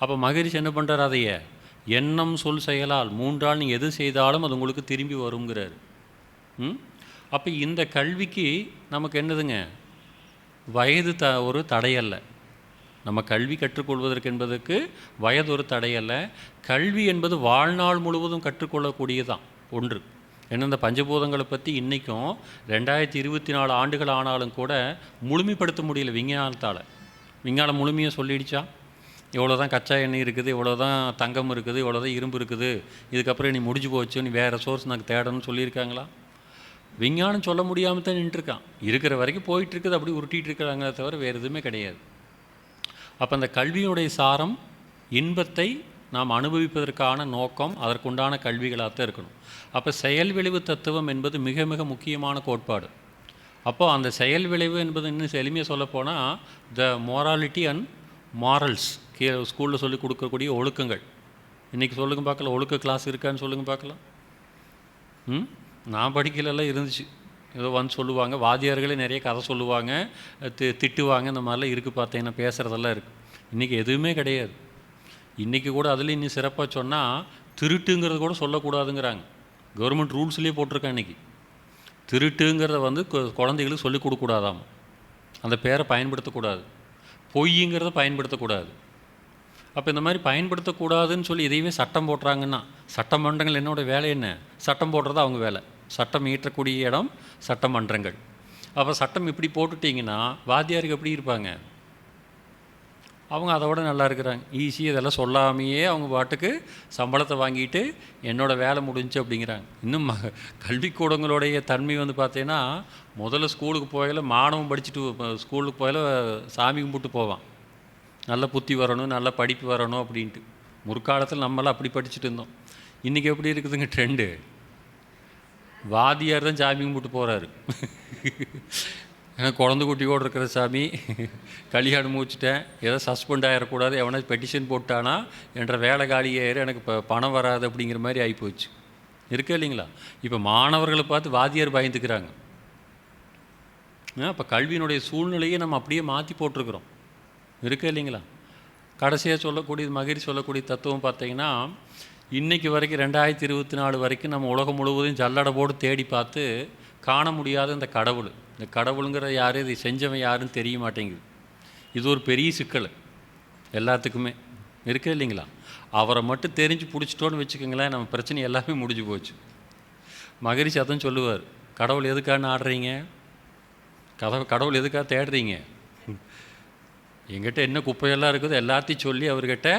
அப்போ மகரிஷி என்ன பண்ணுறாரு? அதையே எண்ணம் சொல் செயலால் 3 நீங்கள் எது செய்தாலும் அது உங்களுக்கு திரும்பி வருங்கிறார். அப்போ இந்த கல்விக்கு நமக்கு என்னதுங்க, வயது ஒரு தடையல்ல. நம்ம கல்வி கற்றுக்கொள்வதற்கு என்பதற்கு வயது ஒரு தடையல்ல. கல்வி என்பது வாழ்நாள் முழுவதும் கற்றுக்கொள்ளக்கூடியதான் ஒன்று. ஏன்னா இந்த பஞ்சபூதங்களை பற்றி இன்றைக்கும் 2024 ஆண்டுகள் ஆனாலும் கூட முழுமைப்படுத்த முடியல விஞ்ஞானத்தால். விஞ்ஞானம் முழுமையாக சொல்லிடுச்சா? இவ்வளோ தான் கச்சா எண்ணெய் இருக்குது, இவ்வளோ தான் தங்கம் இருக்குது, இவ்வளோ தான் இரும்பு இருக்குது, இதுக்கப்புறம் நீ முடிஞ்சு போச்சு, நீ வேறு சோர்ஸ் நாங்கள் தேடணும்னு சொல்லியிருக்காங்களா? விஞ்ஞானம் சொல்ல முடியாமல் தான் நின்றுருக்கான். இருக்கிற வரைக்கும் போயிட்டுருக்குது, அப்படி உருட்டிகிட்டு இருக்கிறாங்களே தவிர வேறு எதுவுமே கிடையாது. அப்போ அந்த கல்வியுடைய சாரம் இன்பத்தை நாம் அனுபவிப்பதற்கான நோக்கம், அதற்குண்டான கல்விகளாக தான் இருக்கணும். அப்போ செயல் விளைவு தத்துவம் என்பது மிக மிக முக்கியமான கோட்பாடு. அப்போது அந்த செயல் விளைவு என்பது இன்னும் எளிமையாக சொல்லப்போனால் த மொராலிட்டி அண்ட் மாரல்ஸ், ஸ்கூலில் சொல்லிக் கொடுக்கக்கூடிய ஒழுக்கங்கள். இன்றைக்கி சொல்லுங்க பார்க்கலாம், ஒழுக்க கிளாஸ் இருக்கான்னு சொல்லுங்கள் பார்க்கலாம். நான் படிக்கலாம் இருந்துச்சு, ஏதோ வந்து சொல்லுவாங்க, வாத்தியார்களே நிறைய கதை சொல்லுவாங்க, திட்டுவாங்க, இந்த மாதிரிலாம் இருக்குது பார்த்தீங்கன்னா, பேசுகிறதெல்லாம் இருக்குது. இன்றைக்கி எதுவுமே கிடையாது. இன்றைக்கி கூட அதுலேயும் இன்னும் சிறப்பாக சொன்னால் திருட்டுங்கிறது கூட சொல்லக்கூடாதுங்கிறாங்க. கவர்மெண்ட் ரூல்ஸ்லேயே போட்டிருக்கேன். இன்றைக்கி திருட்டுங்கிறத வந்து குழந்தைகளுக்கு சொல்லிக் கொடுக்கக்கூடாதாம், அந்த பேரை பயன்படுத்தக்கூடாது, பொய்ங்கிறத பயன்படுத்தக்கூடாது. அப்போ இந்த மாதிரி பயன்படுத்தக்கூடாதுன்னு சொல்லி இதையுமே சட்டம் போட்டுறாங்கன்னா, சட்டமன்றங்கள் என்னோட வேலை என்ன? சட்டம் போடுறது அவங்க வேலை. சட்டம் இயற்றக்கூடிய இடம் சட்டமன்றங்கள். அப்போ சட்டம் இப்படி போட்டுட்டிங்கன்னா வாத்தியாருக்கு எப்படி இருப்பாங்க? அவங்க அதை விட நல்லா இருக்கிறாங்க. ஈஸியாக இதெல்லாம் சொல்லாமையே அவங்க பாட்டுக்கு சம்பளத்தை வாங்கிட்டு என்னோடய வேலை முடிஞ்சு அப்படிங்கிறாங்க. இன்னும் கல்விக்கூடங்களுடைய தன்மை வந்து பார்த்தீங்கன்னா, முதல்ல ஸ்கூலுக்கு போகல மாணவன் படிச்சுட்டு ஸ்கூலுக்கு போகல சாமி கும்பிட்டு போவான். நல்ல புத்தி வரணும், நல்ல படிப்பு வரணும் அப்படின்ட்டு. முற்காலத்தில் நம்மளாம் அப்படி படிச்சுட்டு இருந்தோம். இன்றைக்கி எப்படி இருக்குதுங்க ட்ரெண்டு? வாத்தியார் தான் சாமி கும்பிட்டு போகிறாரு. எனக்கு குழந்தை குட்டியோடு இருக்கிற சாமி, கல்யாணம் முடிச்சிட்டேன், ஏதோ சஸ்பெண்ட் ஆகிடக்கூடாது, எவனா பெட்டிஷன் போட்டானா என்ற வேலை காலி ஏறு, எனக்கு இப்போ பணம் வராது அப்படிங்கிற மாதிரி ஆகிப்போச்சு. இருக்கா இல்லைங்களா? இப்போ மாணவர்களை பார்த்து வாத்தியார் பயந்துக்கிறாங்க. இப்போ கல்வியினுடைய சூழ்நிலையை நம்ம அப்படியே மாற்றி போட்டிருக்கிறோம். இருக்கா இல்லைங்களா? கடைசியாக சொல்லக்கூடிய மகிழ்ச்சி சொல்லக்கூடிய தத்துவம் பார்த்திங்கன்னா, இன்றைக்கி வரைக்கும் 2024 வரைக்கும் நம்ம உலகம் முழுவதும் ஜல்லடை போட்டு தேடி பார்த்து காண முடியாத இந்த கடவுள், இந்த கடவுளுங்கிற யார், இதை செஞ்சவன் யாருன்னு தெரிய மாட்டேங்குது. இது ஒரு பெரிய சிக்கல் எல்லாத்துக்குமே. இருக்கா இல்லைங்களா? அவரை மட்டும் தெரிஞ்சு பிடிச்சிட்டோன்னு வச்சுக்கோங்களேன், நம்ம பிரச்சனை எல்லாமே முடிஞ்சு போச்சு. மகரிஷி அதான் சொல்லுவார், கடவுள் எதுக்கான்னு ஆடுறீங்க, கடவுள் எதுக்காக தேடுறீங்க, எங்கிட்ட என்ன குப்பையெல்லாம் இருக்குதோ எல்லாத்தையும் சொல்லி அவர்கிட்ட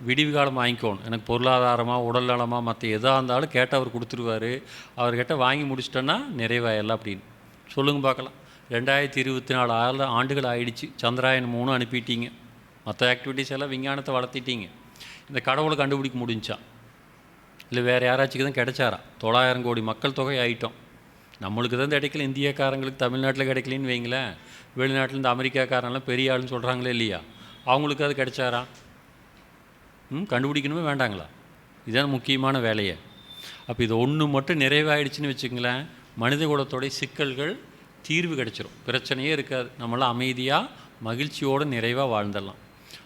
விடிவு காலம் வாங்கிக்கோணும். எனக்கு பொருளாதாரமாக உடல் நலமாக மற்ற எதாக இருந்தாலும் கேட்டு அவர் கொடுத்துருவார். அவர்கிட்ட வாங்கி முடிச்சிட்டோன்னா நிறைவாயெல்லாம் அப்படின்னு சொல்லுங்க பார்க்கலாம். 2024 ஆண்டுகள் ஆயிடுச்சு. சந்திராயன் 3 அனுப்பிட்டீங்க. மற்ற ஆக்டிவிட்டீஸ் எல்லாம் விஞ்ஞானத்தை வளர்த்திட்டீங்க. இந்த கடவுளை கண்டுபிடிக்க முடிஞ்சா இல்லை வேறு யாராச்சுக்கு தான் கிடைச்சாரா? 900 கோடி மக்கள் தொகை ஆகிட்டோம். நம்மளுக்கு தான் கிடைக்கல, இந்தியக்காரங்களுக்கு தமிழ்நாட்டில் கிடைக்கலன்னு வைங்களேன். வெளிநாட்டில் இந்த அமெரிக்காக்காரங்களாம் பெரிய ஆளுன்னு சொல்கிறாங்களே இல்லையா, அவங்களுக்கு அது கிடைச்சாரா? கண்டுபிடிக்கணுமே வேண்டாங்களா? இதுதான் முக்கியமான வேலையை. அப்போ இது ஒன்று மட்டும் நிறைவாயிடுச்சுன்னு வச்சுங்களேன், மனித குலத்தோடைய சிக்கல்கள் தீர்வு கிடைச்சிரும், பிரச்சனையே இருக்காது. நம்மளாம் அமைதியாக மகிழ்ச்சியோடு நிறைவாக வாழ்ந்துடலாம்.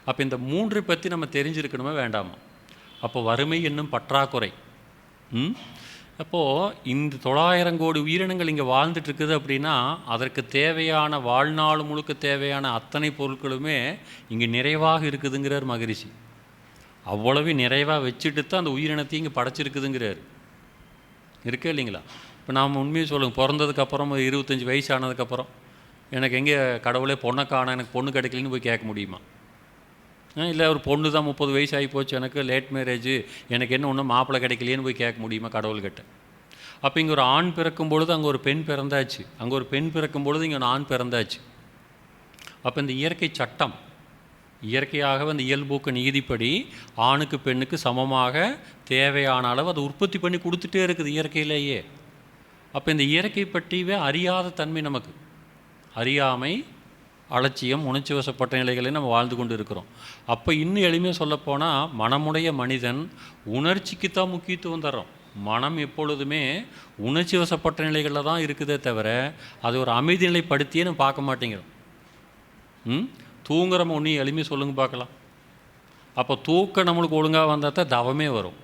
அப்போ இந்த 3 பற்றி நம்ம தெரிஞ்சிருக்கணுமே வேண்டாமா? அப்போ வறுமை என்னும் பற்றாக்குறை. அப்போது இந்த 900 கோடி உயிரினங்கள் இங்கே வாழ்ந்துட்டுருக்குது அப்படின்னா, அதற்கு தேவையான வாழ்நாள் முழுக்க தேவையான அத்தனை பொருட்களுமே இங்கே நிறைவாக இருக்குதுங்கிறார் மகரிஷி. அவ்வளவு நிறைவாக வச்சுட்டு தான் அந்த உயிரினத்தையும் இங்கே படைச்சிருக்குதுங்கிறார். இருக்கே இல்லைங்களா? இப்போ நாம் உண்மையை சொல்லுங்கள், பிறந்ததுக்கப்புறம் 25 வயசு ஆனதுக்கப்புறம் எனக்கு எங்கே கடவுளே பொண்ணை காண, எனக்கு பொண்ணு கிடைக்கலன்னு போய் கேட்க முடியுமா? இல்லை ஒரு பொண்ணு தான் 30 வயசு ஆகி போச்சு, எனக்கு லேட் மேரேஜ், எனக்கு என்ன ஒன்றும் மாப்பிள்ளை கிடைக்கலையேன்னு போய் கேட்க முடியுமா கடவுள்கிட்ட? அப்போ இங்கே ஒரு ஆண் பிறக்கும் பொழுது அங்கே ஒரு பெண் பிறந்தாச்சு, அங்கே ஒரு பெண் பிறக்கும் பொழுது இங்கே ஒரு ஆண் பிறந்தாச்சு. அப்போ இந்த இயற்கை சட்டம், இயற்கையாகவே அந்த இயல்பூக்க நீதிப்படி ஆணுக்கு பெண்ணுக்கு சமமாக தேவையான அளவு அதை உற்பத்தி பண்ணி கொடுத்துட்டே இருக்குது இயற்கையிலேயே. அப்போ இந்த இயற்கை பற்றியே அறியாத தன்மை நமக்கு, அறியாமை, அலட்சியம், உணர்ச்சி வசப்பட்ட நிலைகளை நம்ம வாழ்ந்து கொண்டு இருக்கிறோம். அப்போ இன்னும் எளிமையாக சொல்லப்போனால், மனமுடைய மனிதன் உணர்ச்சிக்கு தான் முக்கியத்துவம் தர்றோம். மனம் எப்பொழுதுமே உணர்ச்சி வசப்பட்ட நிலைகளில் தான் இருக்குதே தவிர அது ஒரு அமைதி நிலைப்படுத்தியே நம்ம பார்க்க மாட்டேங்கிறோம். தூங்குறோம் ஒன்றும் எளிமையாக சொல்லுங்க பார்க்கலாம். அப்போ தூக்கம் நம்மளுக்கு ஒழுங்காக வந்தால் தான் தவமே வரும்.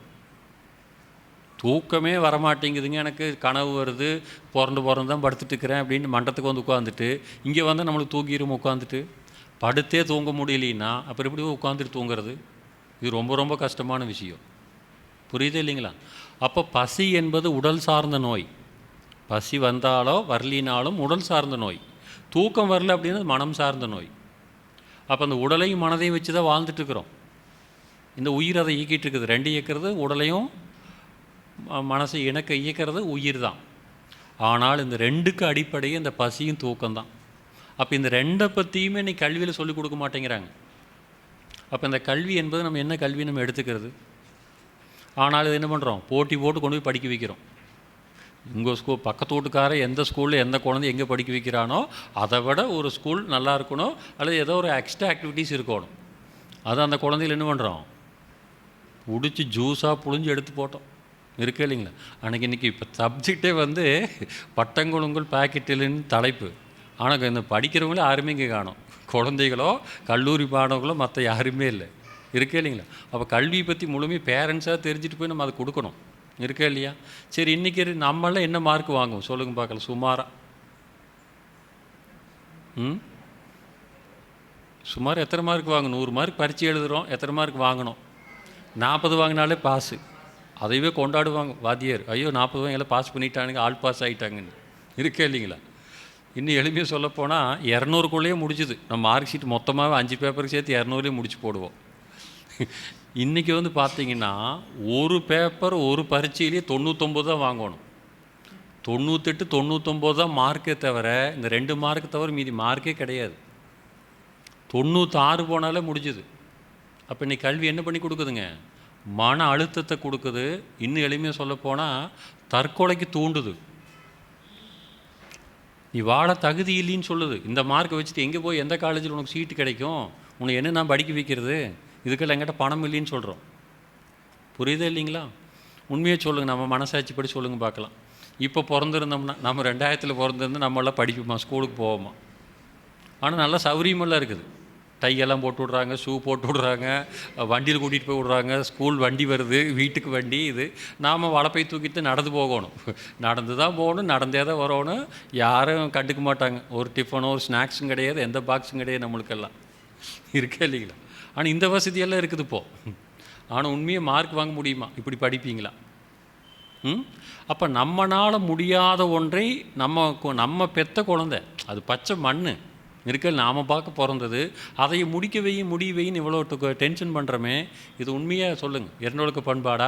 தூக்கமே வரமாட்டேங்குதுங்க, எனக்கு கனவு வருது, பிறந்து தான் படுத்துட்டு இருக்கிறேன் அப்படின்னு மண்டத்துக்கு வந்து உட்காந்துட்டு இங்கே வந்து நம்மளுக்கு தூங்கிடும். உட்காந்துட்டு படுத்தே தூங்க முடியலன்னா அப்புறம் எப்படி உட்காந்துட்டு தூங்குறது? இது ரொம்ப ரொம்ப கஷ்டமான விஷயம். புரியுது இல்லைங்களா? அப்போ பசி என்பது உடல் சார்ந்த நோய். பசி வந்தாலோ வரலினாலும் உடல் சார்ந்த நோய். தூக்கம் வரல அப்படின்னா மனம் சார்ந்த நோய். அப்போ அந்த உடலையும் மனதையும் வச்சு தான் வாழ்ந்துட்டுருக்குறோம். இந்த உயிர் அதை இயக்கிட்டு இருக்குது. 2 இயக்கிறது உடலையும் மனசை இயக்கிறது உயிர் தான். ஆனால் இந்த 2க்கு அடிப்படையே இந்த பசியும் தூக்கம்தான். அப்போ இந்த 2 பற்றியுமே இன்றைக்கி கல்வியில் சொல்லிக் கொடுக்க மாட்டேங்கிறாங்க. அப்போ இந்த கல்வி என்பது நம்ம என்ன கல்வி நம்ம எடுத்துக்கிறது? ஆனால் இது என்ன பண்ணுறோம், போட்டி போட்டு கொண்டு போய் படிக்க வைக்கிறோம். உங்கள் ஸ்கூல் பக்கத்து வீட்டுக்கார எந்த ஸ்கூலில் எந்த குழந்தை எங்கே படிக்க வைக்கிறானோ அதை விட ஒரு ஸ்கூல் நல்லா இருக்கணும், அல்லது ஏதோ ஒரு எக்ஸ்ட்ரா ஆக்டிவிட்டீஸ் இருக்கணும். அது அந்த குழந்தைகள் என்ன பண்ணுறோம், பிடிச்சி ஜூஸாக புழிஞ்சு எடுத்து போட்டோம். இருக்கே இல்லைங்களா? இன்றைக்கி இப்போ சப்ஜெக்டே வந்து பட்டங்குழுங்கள் பாக்கெட்டில்னு தலைப்பு. ஆனால் இந்த படிக்கிறவங்களே யாருமே இங்கே காணோம். குழந்தைகளோ கல்லூரி மாணவர்களோ மற்ற யாருமே இல்லை. இருக்கே இல்லைங்களா? அப்போ கல்வியை பற்றி முழுமையாக பேரண்ட்ஸாக தெரிஞ்சுட்டு போய் நம்ம அதை கொடுக்கணும். இருக்கா இல்லையா? சரி, இன்றைக்கி நம்மளாம் என்ன மார்க் வாங்குவோம் சொல்லுங்க பார்க்கலாம் சுமாராக? சுமார் எத்தனை மார்க் வாங்கணும்? 100 மார்க் பரீட்சை எழுதுகிறோம், எத்தனை மார்க் வாங்கணும்? 40 வாங்கினாலே பாஸு. அதையவே கொண்டாடுவாங்க வாத்தியார், ஐயோ 40 வாங்கலாம் பாஸ் பண்ணிட்டானுங்க, ஆல் பாஸ் ஆகிட்டாங்கன்னு. இருக்கே இல்லைங்களா? இன்னும் எளிமையாக சொல்லப்போனால் 200க்குள்ளேயே முடிஞ்சுது. நம்ம மார்க் ஷீட் மொத்தமாகவே 5 பேப்பருக்கு சேர்த்து 200லேயே முடிச்சு போடுவோம். இன்றைக்கி வந்து பார்த்திங்கன்னா ஒரு பேப்பர் ஒரு பரீட்சையிலேயே 99 தான் வாங்கணும். 98 99 தான் மார்க்கே தவிர, இந்த 2 மார்க்கு தவிர மீதி மார்க்கே கிடையாது. 96 போனாலே முடிஞ்சுது. அப்போ இன்றைக்கி கல்வி என்ன பண்ணி கொடுக்குதுங்க? மன அழுத்தத்தை கொடுக்குது. இன்னும் எளிமையாக சொல்லப்போனால் தற்கொலைக்கு தூண்டுது. நீ வாழ தகுதி இல்லைன்னு சொல்லுது. இந்த மார்க்கை வச்சுட்டு எங்கே போய் எந்த காலேஜில் உனக்கு சீட்டு கிடைக்கும், உன்னை என்ன நான் படிக்க வைக்கிறது, இதுக்கெல்லாம் எங்கிட்ட பணம் இல்லைன்னு சொல்கிறோம். புரியுதா இல்லைங்களா? உண்மையாக சொல்லுங்கள், நம்ம மனசாட்சி படி சொல்லுங்கள் பார்க்கலாம். இப்போ பிறந்திருந்தோம்னா, நம்ம 2000 பிறந்திருந்து நம்மளாம் படிப்போமா, ஸ்கூலுக்கு போவோமா? ஆனால் நல்லா சௌகரியமெல்லாம் இருக்குது. டையெல்லாம் போட்டு விட்றாங்க, ஷூ போட்டு விட்றாங்க, வண்டியில் கூட்டிகிட்டு போய் விட்றாங்க, ஸ்கூல் வண்டி வருது, வீட்டுக்கு வண்டி இது. நாம் வளப்பை தூக்கிட்டு நடந்து போகணும். நடந்து தான் போகணும், நடந்தே தான் வரணும். யாரும் கண்டுக்க மாட்டாங்க. ஒரு டிஃபனோ ஒரு ஸ்நாக்ஸும் கிடையாது, எந்த பாக்ஸும் கிடையாது நம்மளுக்கெல்லாம். இருக்கே இல்லைங்களா? ஆனால் இந்த வசதியெல்லாம் இருக்குது இப்போது. ஆனால் உண்மையாக மார்க் வாங்க முடியுமா? இப்படி படிப்பீங்களா? அப்போ நம்மளால் முடியாத ஒன்றை நம்ம பெற்ற குழந்தை, அது பச்சை மண் இருக்க, நாம் பார்க்க பிறந்தது, அதை முடியவையும் இவ்வளோ டென்ஷன் பண்ணுறோமே, இது உண்மையாக சொல்லுங்கள், இரண்டொழுக்க பண்பாடா?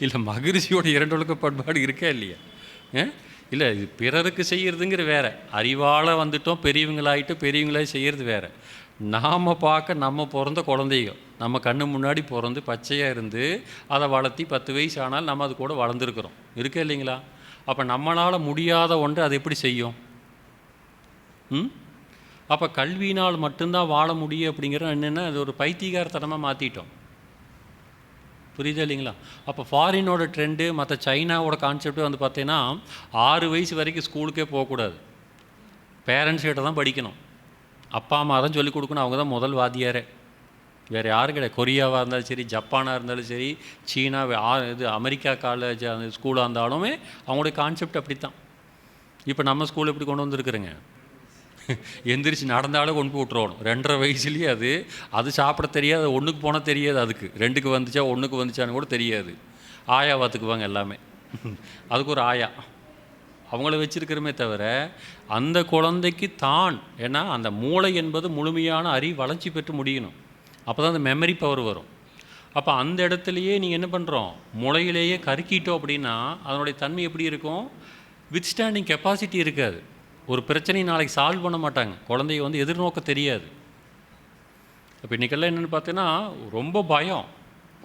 இல்லை, மகரிஷியோட இரண்டொழுக்க பண்பாடு இருக்கா இல்லையா? இல்லை, இது பிறருக்கு செய்கிறதுங்கிற வேறு. அறிவால் வந்துட்டோம், பெரியவங்களாகி செய்கிறது வேறு. நாம் பார்க்க நம்ம பிறந்த குழந்தைங்க நம்ம கண்ணு முன்னாடி பிறந்து பச்சையாக இருந்து அதை வளர்த்தி 10 வயசு ஆனால் நம்ம அது கூட வளர்ந்துருக்குறோம். இருக்கா இல்லைங்களா? அப்போ நம்மளால் முடியாத ஒன்று அது எப்படி செய்யும்? அப்போ கல்வியினால் மட்டும்தான் வாழ முடியும் அப்படிங்கிறது என்னென்னா, அது ஒரு பைத்தியகாரத்தனமாக மாற்றிட்டோம். புரியுதா இல்லைங்களா? அப்போ ஃபாரினோட ட்ரெண்டு, மற்ற சைனாவோட கான்செப்ட் வந்து பார்த்தீங்கன்னா 6 வயசு வரைக்கும் ஸ்கூலுக்கே போகக்கூடாது, பேரண்ட்ஸ் கிட்ட தான் படிக்கணும். அப்பா அம்மா தான் சொல்லிக் கொடுக்கணும், அவங்க தான் முதல் வாத்தியாரே, வேறு யாரும் கிடையாது. கொரியாவாக இருந்தாலும் சரி, ஜப்பானாக இருந்தாலும் சரி, சீனா, அமெரிக்கா காலேஜ் அந்த ஸ்கூலாக இருந்தாலுமே அவங்களுடைய கான்செப்ட் அப்படி தான். இப்போ நம்ம ஸ்கூல் எப்படி கொண்டு வந்துருக்குறேங்க? எந்திரிச்சு நடந்தாலும் கொண்டு போய் விட்ருவோம். 2.5 வயசுலேயே அது சாப்பிட தெரியாது, 1க்கு போனால் தெரியாது, அதுக்கு 2க்கு வந்துச்சா 1க்கு வந்துச்சான்னு கூட தெரியாது. ஆயா பார்த்துக்குவாங்க எல்லாமே. அதுக்கு ஒரு ஆயா அவங்கள வச்சுருக்கிறமே தவிர, அந்த குழந்தைக்கு தான், ஏன்னா அந்த மூளை என்பது முழுமையான அறிவு வளர்ச்சி பெற்று முடியணும். அப்போ தான் அந்த மெமரி பவர் வரும். அப்போ அந்த இடத்துலையே நீங்கள் என்ன பண்ணுறோம், மூளையிலேயே கருக்கிட்டோம் அப்படின்னா அதனுடைய தன்மை எப்படி இருக்கும்? வித்ஸ்டாண்டிங் கெப்பாசிட்டி இருக்காது. ஒரு பிரச்சனையை நாளைக்கு சால்வ் பண்ண மாட்டாங்க, குழந்தைய வந்து எதிர்நோக்க தெரியாது. இப்போ இன்றைக்கெல்லாம் என்னென்னு பார்த்தீங்கன்னா ரொம்ப பயம்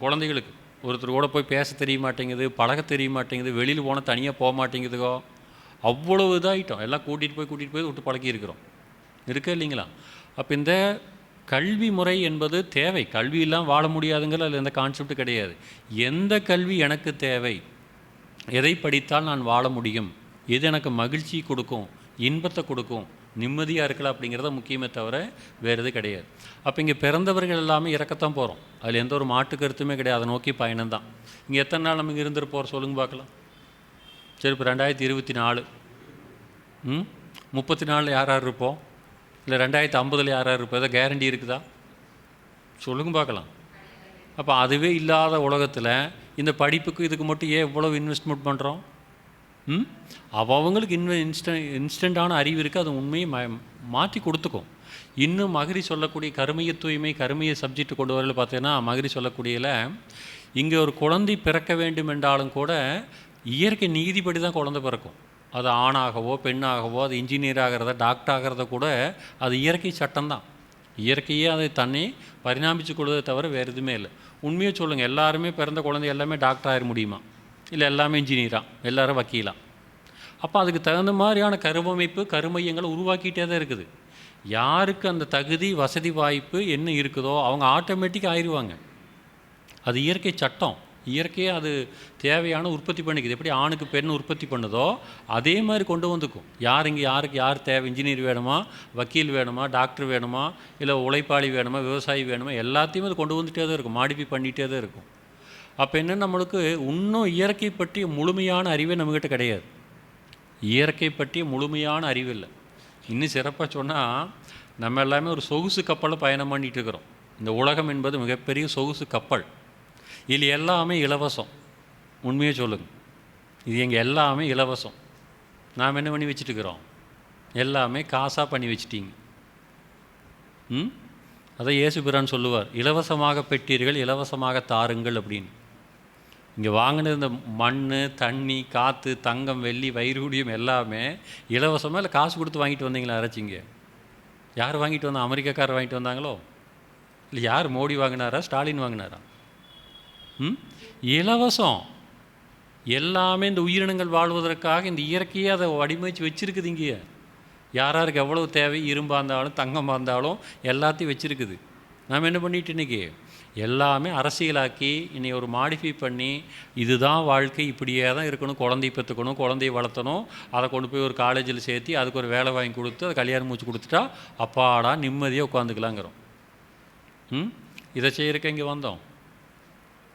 குழந்தைகளுக்கு. ஒருத்தர் கூட போய் பேச தெரிய மாட்டேங்குது, பழக தெரிய மாட்டேங்குது, வெளியில் போனால் தனியாக போக மாட்டேங்குதுகோ, அவ்வளவு இதாகிட்டோம். எல்லாம் கூட்டிகிட்டு போய் விட்டு பழக்கியிருக்கிறோம். இருக்கா இல்லைங்களா? அப்போ இந்த கல்வி முறை என்பது தேவை. கல்வி இல்லாமல் வாழ முடியாதுங்கிற அதில் எந்த கான்செப்ட் கிடையாது. எந்த கல்வி எனக்கு தேவை, எதை படித்தால் நான் வாழ முடியும், எது எனக்கு மகிழ்ச்சி கொடுக்கும், இன்பத்தை கொடுக்கும், நிம்மதியாக இருக்கலாம் அப்படிங்கிறத முக்கியமே தவிர வேறு எது கிடையாது. அப்போ இங்கே பிறந்தவர்கள் எல்லாமே இறக்கத்தான் போகிறோம், அதில் எந்த ஒரு மாட்டு கருத்துமே கிடையாது. அதை நோக்கி பயணம்தான். இங்கே எத்தனை நாள் நம்ம இங்கே இருந்துட்டு போகிறோம் சொல்லுங்க பார்க்கலாம். சரி, இப்போ 2024 34 யார் இருப்போம்? இல்லை 2050 யார் இருப்போம்? எதாவது கேரண்டி இருக்குதா? சொல்லுங்க பார்க்கலாம். அப்போ அதுவே இல்லாத உலகத்தில் இந்த படிப்புக்கு இதுக்கு மட்டும் ஏன் இவ்வளோ இன்வெஸ்ட்மெண்ட் பண்ணுறோம்? அவங்களுக்கு இன்ஸ்டண்ட்டான அறிவு இருக்குது, அது உண்மையை மாற்றி கொடுத்துக்கும். இன்னும் மகரி சொல்லக்கூடிய கருமைய தூய்மை, கருமைய சப்ஜெக்ட் கொண்டு வரல பார்த்தீங்கன்னா, மகரி சொல்லக்கூடியதில் இங்கே ஒரு குழந்தை பிறக்க வேண்டும் என்றாலும் கூட இயற்கை நீதிப்படி தான் குழந்தை பிறக்கும். அது ஆணாகவோ பெண்ணாகவோ, அது இன்ஜினியர் ஆகிறத, டாக்டர் ஆகிறத கூட அது இயற்கை சட்டம்தான். இயற்கையே அதை தன்னை பரிணாமித்து கொள்வதை தவிர வேறு எதுவுமே இல்லை. உண்மையாக சொல்லுங்கள், எல்லாருமே பிறந்த குழந்தை எல்லாமே டாக்டர் ஆகிட முடியுமா? இல்லை எல்லாமே இன்ஜினியராக, எல்லோரும் வக்கீலாம். அப்போ அதுக்கு தகுந்த மாதிரியான கருவமைப்பு, கருமையங்களை உருவாக்கிட்டே தான் இருக்குது. யாருக்கு அந்த தகுதி, வசதி, வாய்ப்பு என்ன இருக்குதோ அவங்க ஆட்டோமேட்டிக்காக ஆயிடுவாங்க. அது இயற்கை சட்டம். இயற்கையாக அது தேவையான உற்பத்தி பண்ணிக்குது. எப்படி ஆணுக்கு பெண் உற்பத்தி பண்ணுதோ அதே மாதிரி கொண்டு வந்துக்கும். யாருக்கு யார் தேவை, இன்ஜினியர் வேணுமா, வக்கீல் வேணுமா, டாக்டர் வேணுமா, இல்லை உழைப்பாளி வேணுமா, விவசாயி வேணுமா, எல்லாத்தையும் அது கொண்டு வந்துகிட்டே தான் இருக்கும், மாடிஃபை பண்ணிகிட்டே தான் இருக்கும். அப்போ என்ன, நம்மளுக்கு இன்னும் இயற்கை பற்றிய முழுமையான அறிவே நம்மக்கிட்ட கிடையாது. இயற்கை பற்றிய முழுமையான அறிவு இல்லை. இன்னும் சிறப்பாக சொன்னால், நம்ம எல்லாமே ஒரு சொகுசு கப்பலில் பயணம் பண்ணிகிட்டு இருக்கிறோம். இந்த உலகம் என்பது மிகப்பெரிய சொகுசு கப்பல். இது எல்லாமே இலவசம். உண்மையே சொல்லுங்கள், இது எங்கள் எல்லாமே இலவசம். நாம் என்ன பண்ணி வச்சுட்டுக்கிறோம்? எல்லாமே காசாக பண்ணி வச்சிட்டீங்க. அதை இயேசுபிரான் சொல்லுவார், இலவசமாக பெற்றீர்கள் இலவசமாக தாருங்கள் அப்படின்னு. இங்கே வாங்கினது இந்த மண், தண்ணி, காற்று, தங்கம், வெள்ளி, வைரூடியம் எல்லாமே இலவசமாக இல்லை காசு கொடுத்து வாங்கிட்டு வந்தீங்களா அரைச்சிங்க? யார் வாங்கிட்டு வந்தா? அமெரிக்காக்காரர் வாங்கிட்டு வந்தாங்களோ? இல்லை யார்? மோடி வாங்கினாரா? ஸ்டாலின் வாங்கினாரா? இலவசம். எல்லாமே இந்த உயிரினங்கள் வாழ்வதற்காக இந்த இயற்கையை அதை வடிவமைச்சு வச்சுருக்குது. இங்கே யாராருக்கு எவ்வளவு தேவை, இரும்பாக இருந்தாலும் தங்கமாக இருந்தாலும் எல்லாத்தையும் வச்சுருக்குது. நாம் என்ன பண்ணிட்டு இன்றைக்கி எல்லாமே அரசியலாக்கி இன்னைக்கு ஒரு மாடிஃபை பண்ணி இதுதான் வாழ்க்கை, இப்படியே தான் இருக்கணும், குழந்தைய பெற்றுக்கணும், குழந்தைய வளர்த்தணும், அதை கொண்டு போய் ஒரு காலேஜில் சேர்த்து அதுக்கு ஒரு வேலை வாங்கி கொடுத்து அதை கல்யாணம் மூச்சு கொடுத்துட்டா அப்பாடா நிம்மதியாக உட்காந்துக்கலாங்கிறோம். இதை செய்யறதுக்கு இங்கே வந்தோம்.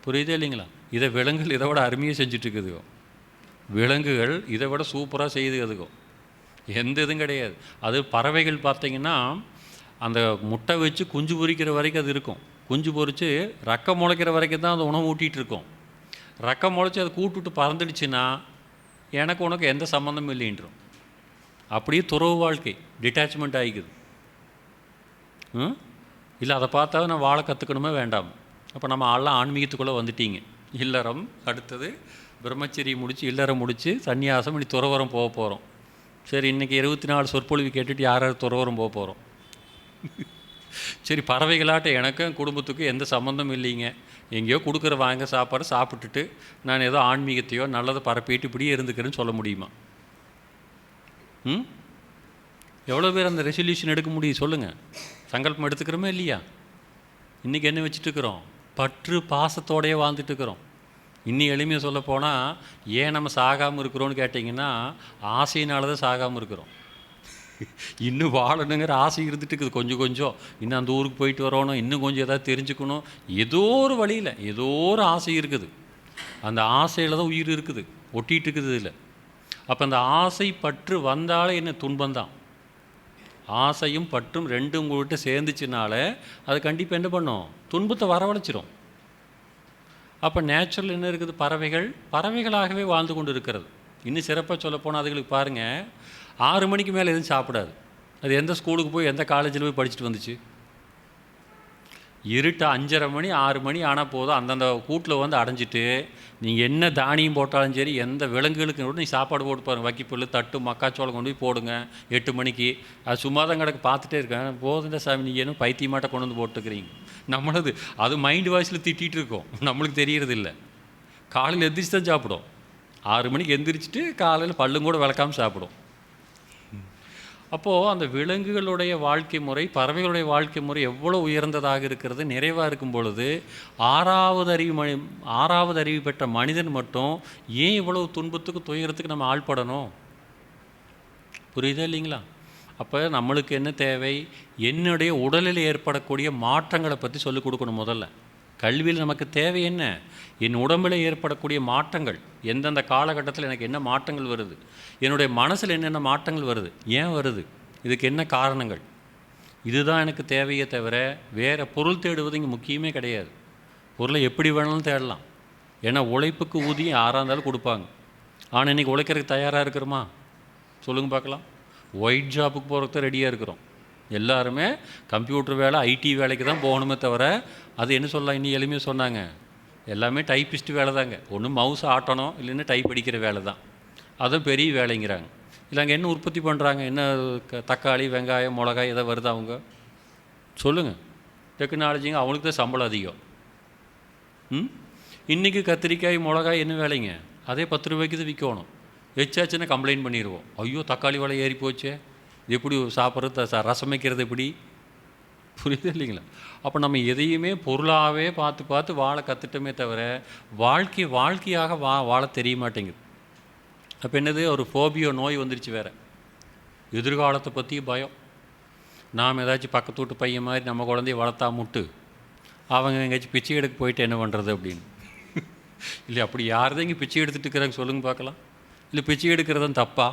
புரியுதே இல்லைங்களா? இதை விலங்குகள் இதை விட அருமையாக செஞ்சுட்ருக்குதுகோ. விலங்குகள் இதை விட சூப்பராக செய்துக்குதுகோ. எந்த இதுவும் கிடையாது. அது பறவைகள் பார்த்திங்கன்னா அந்த முட்டை வச்சு குஞ்சு பொரிக்கிற வரைக்கும் அது இருக்கும். குஞ்சு பொரித்து ரக்கம் முளைக்கிற வரைக்கும் தான் அந்த உணவு ஊட்டிகிட்டு இருக்கும். ரக்கம் முளைச்சி அதை கூட்டுவிட்டு பறந்துடுச்சுன்னா எனக்கு உனக்கு எந்த சம்மந்தமும் இல்லைன்றோம். அப்படியே துறவு வாழ்க்கை, டிட்டாச்மெண்ட் ஆகிக்குது. இல்லை அதை பார்த்தா நான் வாழ கற்றுக்கணுமே வேண்டாம். அப்போ நம்ம ஆள்லாம் ஆன்மீகத்துக்குள்ளே வந்துட்டீங்க. இல்லறம், அடுத்தது பிரம்மச்சரியம் முடித்து இல்லறம் முடித்து சன்னியாசம், இப்படி துறவரம் போக போகிறோம். சரி, இன்றைக்கி 24 சொற்பொழிவு கேட்டுட்டு யார் யார் துறவரம் போக போகிறோம்? சரி, பறவைகளாட்ட எனக்கும் குடும்பத்துக்கும் எந்த சம்மந்தமும் இல்லைங்க, எங்கேயோ கொடுக்குற வாங்க சாப்பாடு சாப்பிட்டுட்டு நான் ஏதோ ஆன்மீகத்தையோ நல்லதை பரப்பிட்டு இப்படியே இருந்துக்கிறேன்னு சொல்ல முடியுமா? எவ்வளோ பேர் அந்த ரெசல்யூஷன் எடுக்க முடியும் சொல்லுங்கள்? சங்கல்பம் எடுத்துக்கிறோமே இல்லையா? இன்றைக்கி என்ன வச்சுட்டுருக்குறோம்? பற்று பாசத்தோடையே வாழ்ந்துட்டுருக்குறோம். இன்னும் எளிமையாக சொல்ல போனால் ஏன் நம்ம சாகாமல் இருக்கிறோன்னு கேட்டிங்கன்னா ஆசையினால தான் சாகாமல் இருக்கிறோம். இன்னும் வாழணுங்கிற ஆசை இருந்துட்டு இருக்குது கொஞ்சம் கொஞ்சம். இன்னும் அந்த ஊருக்கு போயிட்டு வரணும், இன்னும் கொஞ்சம் எதாவது தெரிஞ்சுக்கணும், ஏதோ ஒரு வழியில் ஏதோ ஒரு ஆசை இருக்குது. அந்த ஆசையில் தான் உயிர் இருக்குது, ஒட்டிகிட்டு இருக்குது இதில். அப்போ அந்த ஆசை பற்று வந்தாலே என்ன துன்பந்தான். ஆசையும் பற்றும் ரெண்டும் உங்கள்கிட்ட சேர்ந்துச்சுனால அது கண்டிப்பாக என்ன பண்ணும்? துன்பத்தை வரவழைச்சிரும். அப்போ நேச்சுரல் என்ன இருக்குது? பறவைகளாகவே வாழ்ந்து கொண்டு இருக்கிறது. இன்னும் சிறப்பாக சொல்லப்போனால் அதுகளுக்கு பாருங்கள், 6 மணிக்கு மேலே எதுவும் சாப்பிடாது. அது எந்த ஸ்கூலுக்கு போய் எந்த காலேஜில் போய் படிச்சுட்டு வந்துச்சு? இருட்டு 5:30 மணி 6 மணி ஆனால் போதும் அந்தந்த கூட்டில் வந்து அடைஞ்சிட்டு நீங்கள் என்ன தானியம் போட்டாலும் சரி, எந்த விலங்குகளுக்கு கூட நீ சாப்பாடு போட்டு பாருங்கள். வக்கிப்புல், தட்டு, மக்காச்சோளம் கொண்டு போய் போடுங்க 8 மணிக்கு. அது சும்மா தான் கிடக்கு, பார்த்துட்டே இருக்கேன். போதுண்டா சாமி, நீங்கள் ஏனும் பைத்தியமாட்ட கொண்டு வந்து போட்டுக்கிறீங்க. நம்மளது அது மைண்டு வாய்ஸில் திட்டிகிட்டு இருக்கோம், நம்மளுக்கு தெரியறதில்லை. காலையில் எந்திரிச்சு தான் சாப்பிடும். 6 மணிக்கு எந்திரிச்சிட்டு காலையில் பல்லும் கூட விளக்காமல் சாப்பிடும். அப்போது அந்த விலங்குகளுடைய வாழ்க்கை முறை, பறவைகளுடைய வாழ்க்கை முறை எவ்வளோ உயர்ந்ததாக இருக்கிறது, நிறைவாக இருக்கும் பொழுது ஆறாவது அறிவு பெற்ற மனிதன் மட்டும் ஏன் இவ்வளவு துன்பத்துக்கு துயரத்துக்கு நம்ம ஆள்படணும்? புரியுதா இல்லைங்களா? அப்போ நம்மளுக்கு என்ன தேவை? என்னுடைய உடலில் ஏற்படக்கூடிய மாற்றங்களை பற்றி சொல்லிக் கொடுக்கணும். முதல்ல கல்வியில் நமக்கு தேவை என்ன? என் உடம்பில் ஏற்படக்கூடிய மாற்றங்கள், எந்தெந்த காலகட்டத்தில் எனக்கு என்ன மாற்றங்கள் வருது, என்னுடைய மனசில் என்னென்ன மாற்றங்கள் வருது, ஏன் வருது, இதுக்கு என்ன காரணங்கள், இதுதான் எனக்கு தேவையே தவிர வேறு பொருள் தேடுவது இங்கே முக்கியமே கிடையாது. பொருளை எப்படி வேணாலும் தேடலாம். ஏன்னா உழைப்புக்கு ஊதியம் யாராக இருந்தாலும் கொடுப்பாங்க. ஆனால் இன்றைக்கி உழைக்கிறதுக்கு தயாராக இருக்கிறோமா? சொல்லுங்கள் பார்க்கலாம். ஒயிட் ஜாப்புக்கு போகிறதுக்கு தான் ரெடியாக இருக்கிறோம். எல்லாருமே கம்ப்யூட்டர் வேலை, ஐடி வேலைக்கு தான் போகணுமே தவிர அது என்ன சொல்லலாம், இன்னும் எளிமையாக சொன்னாங்க, எல்லாமே டைப்பிஸ்ட் வேலை தாங்க. ஒன்று மவுஸ் ஆட்டணும், இல்லைன்னா டைப் அடிக்கிற வேலை தான். அதுவும் பெரிய வேலைங்கிறாங்க. இல்லை அங்கே என்ன உற்பத்தி பண்ணுறாங்க? என்ன தக்காளி, வெங்காயம், மிளகாய் எதாவது வருதா? அவங்க சொல்லுங்கள். டெக்னாலஜிங்க, அவங்களுக்கு தான் சம்பளம் அதிகம். இன்றைக்கி கத்திரிக்காய், மிளகாய் என்ன வேலைங்க? அதே 10 ரூபாய்க்கு தான் விற்கணும். வச்சாச்சுன்னா கம்ப்ளைண்ட் பண்ணிடுவோம். ஐயோ தக்காளி விலை ஏறி போச்சே, இது எப்படி சாப்பிட்றது, ரசம் வைக்கிறது எப்படி? புரியுது இல்லைங்களா? அப்போ நம்ம எதையுமே பொருளாகவே பார்த்து பார்த்து வாழ கற்றுட்டோமே தவிர வாழ்க்கையாக வாழ தெரிய மாட்டேங்குது. அப்போ என்னது? ஒரு ஃபோபியோ நோய் வந்துருச்சு வேறு. எதிர்காலத்தை பற்றி பயம். நாம் ஏதாச்சும் பக்கத்து வீட்டு பையன் மாதிரி நம்ம குழந்தைய வளர்த்தா முட்டு அவங்க எங்கேயாச்சும் பிச்சை எடுக்க போயிட்டு என்ன பண்ணுறது அப்படின்னு. இல்லை அப்படி யார் தான் இங்கே பிச்சை எடுத்துகிட்டு இருக்கிறாங்க சொல்லுங்கள் பார்க்கலாம். இல்லை பிச்சை எடுக்கிறதும் தப்பா?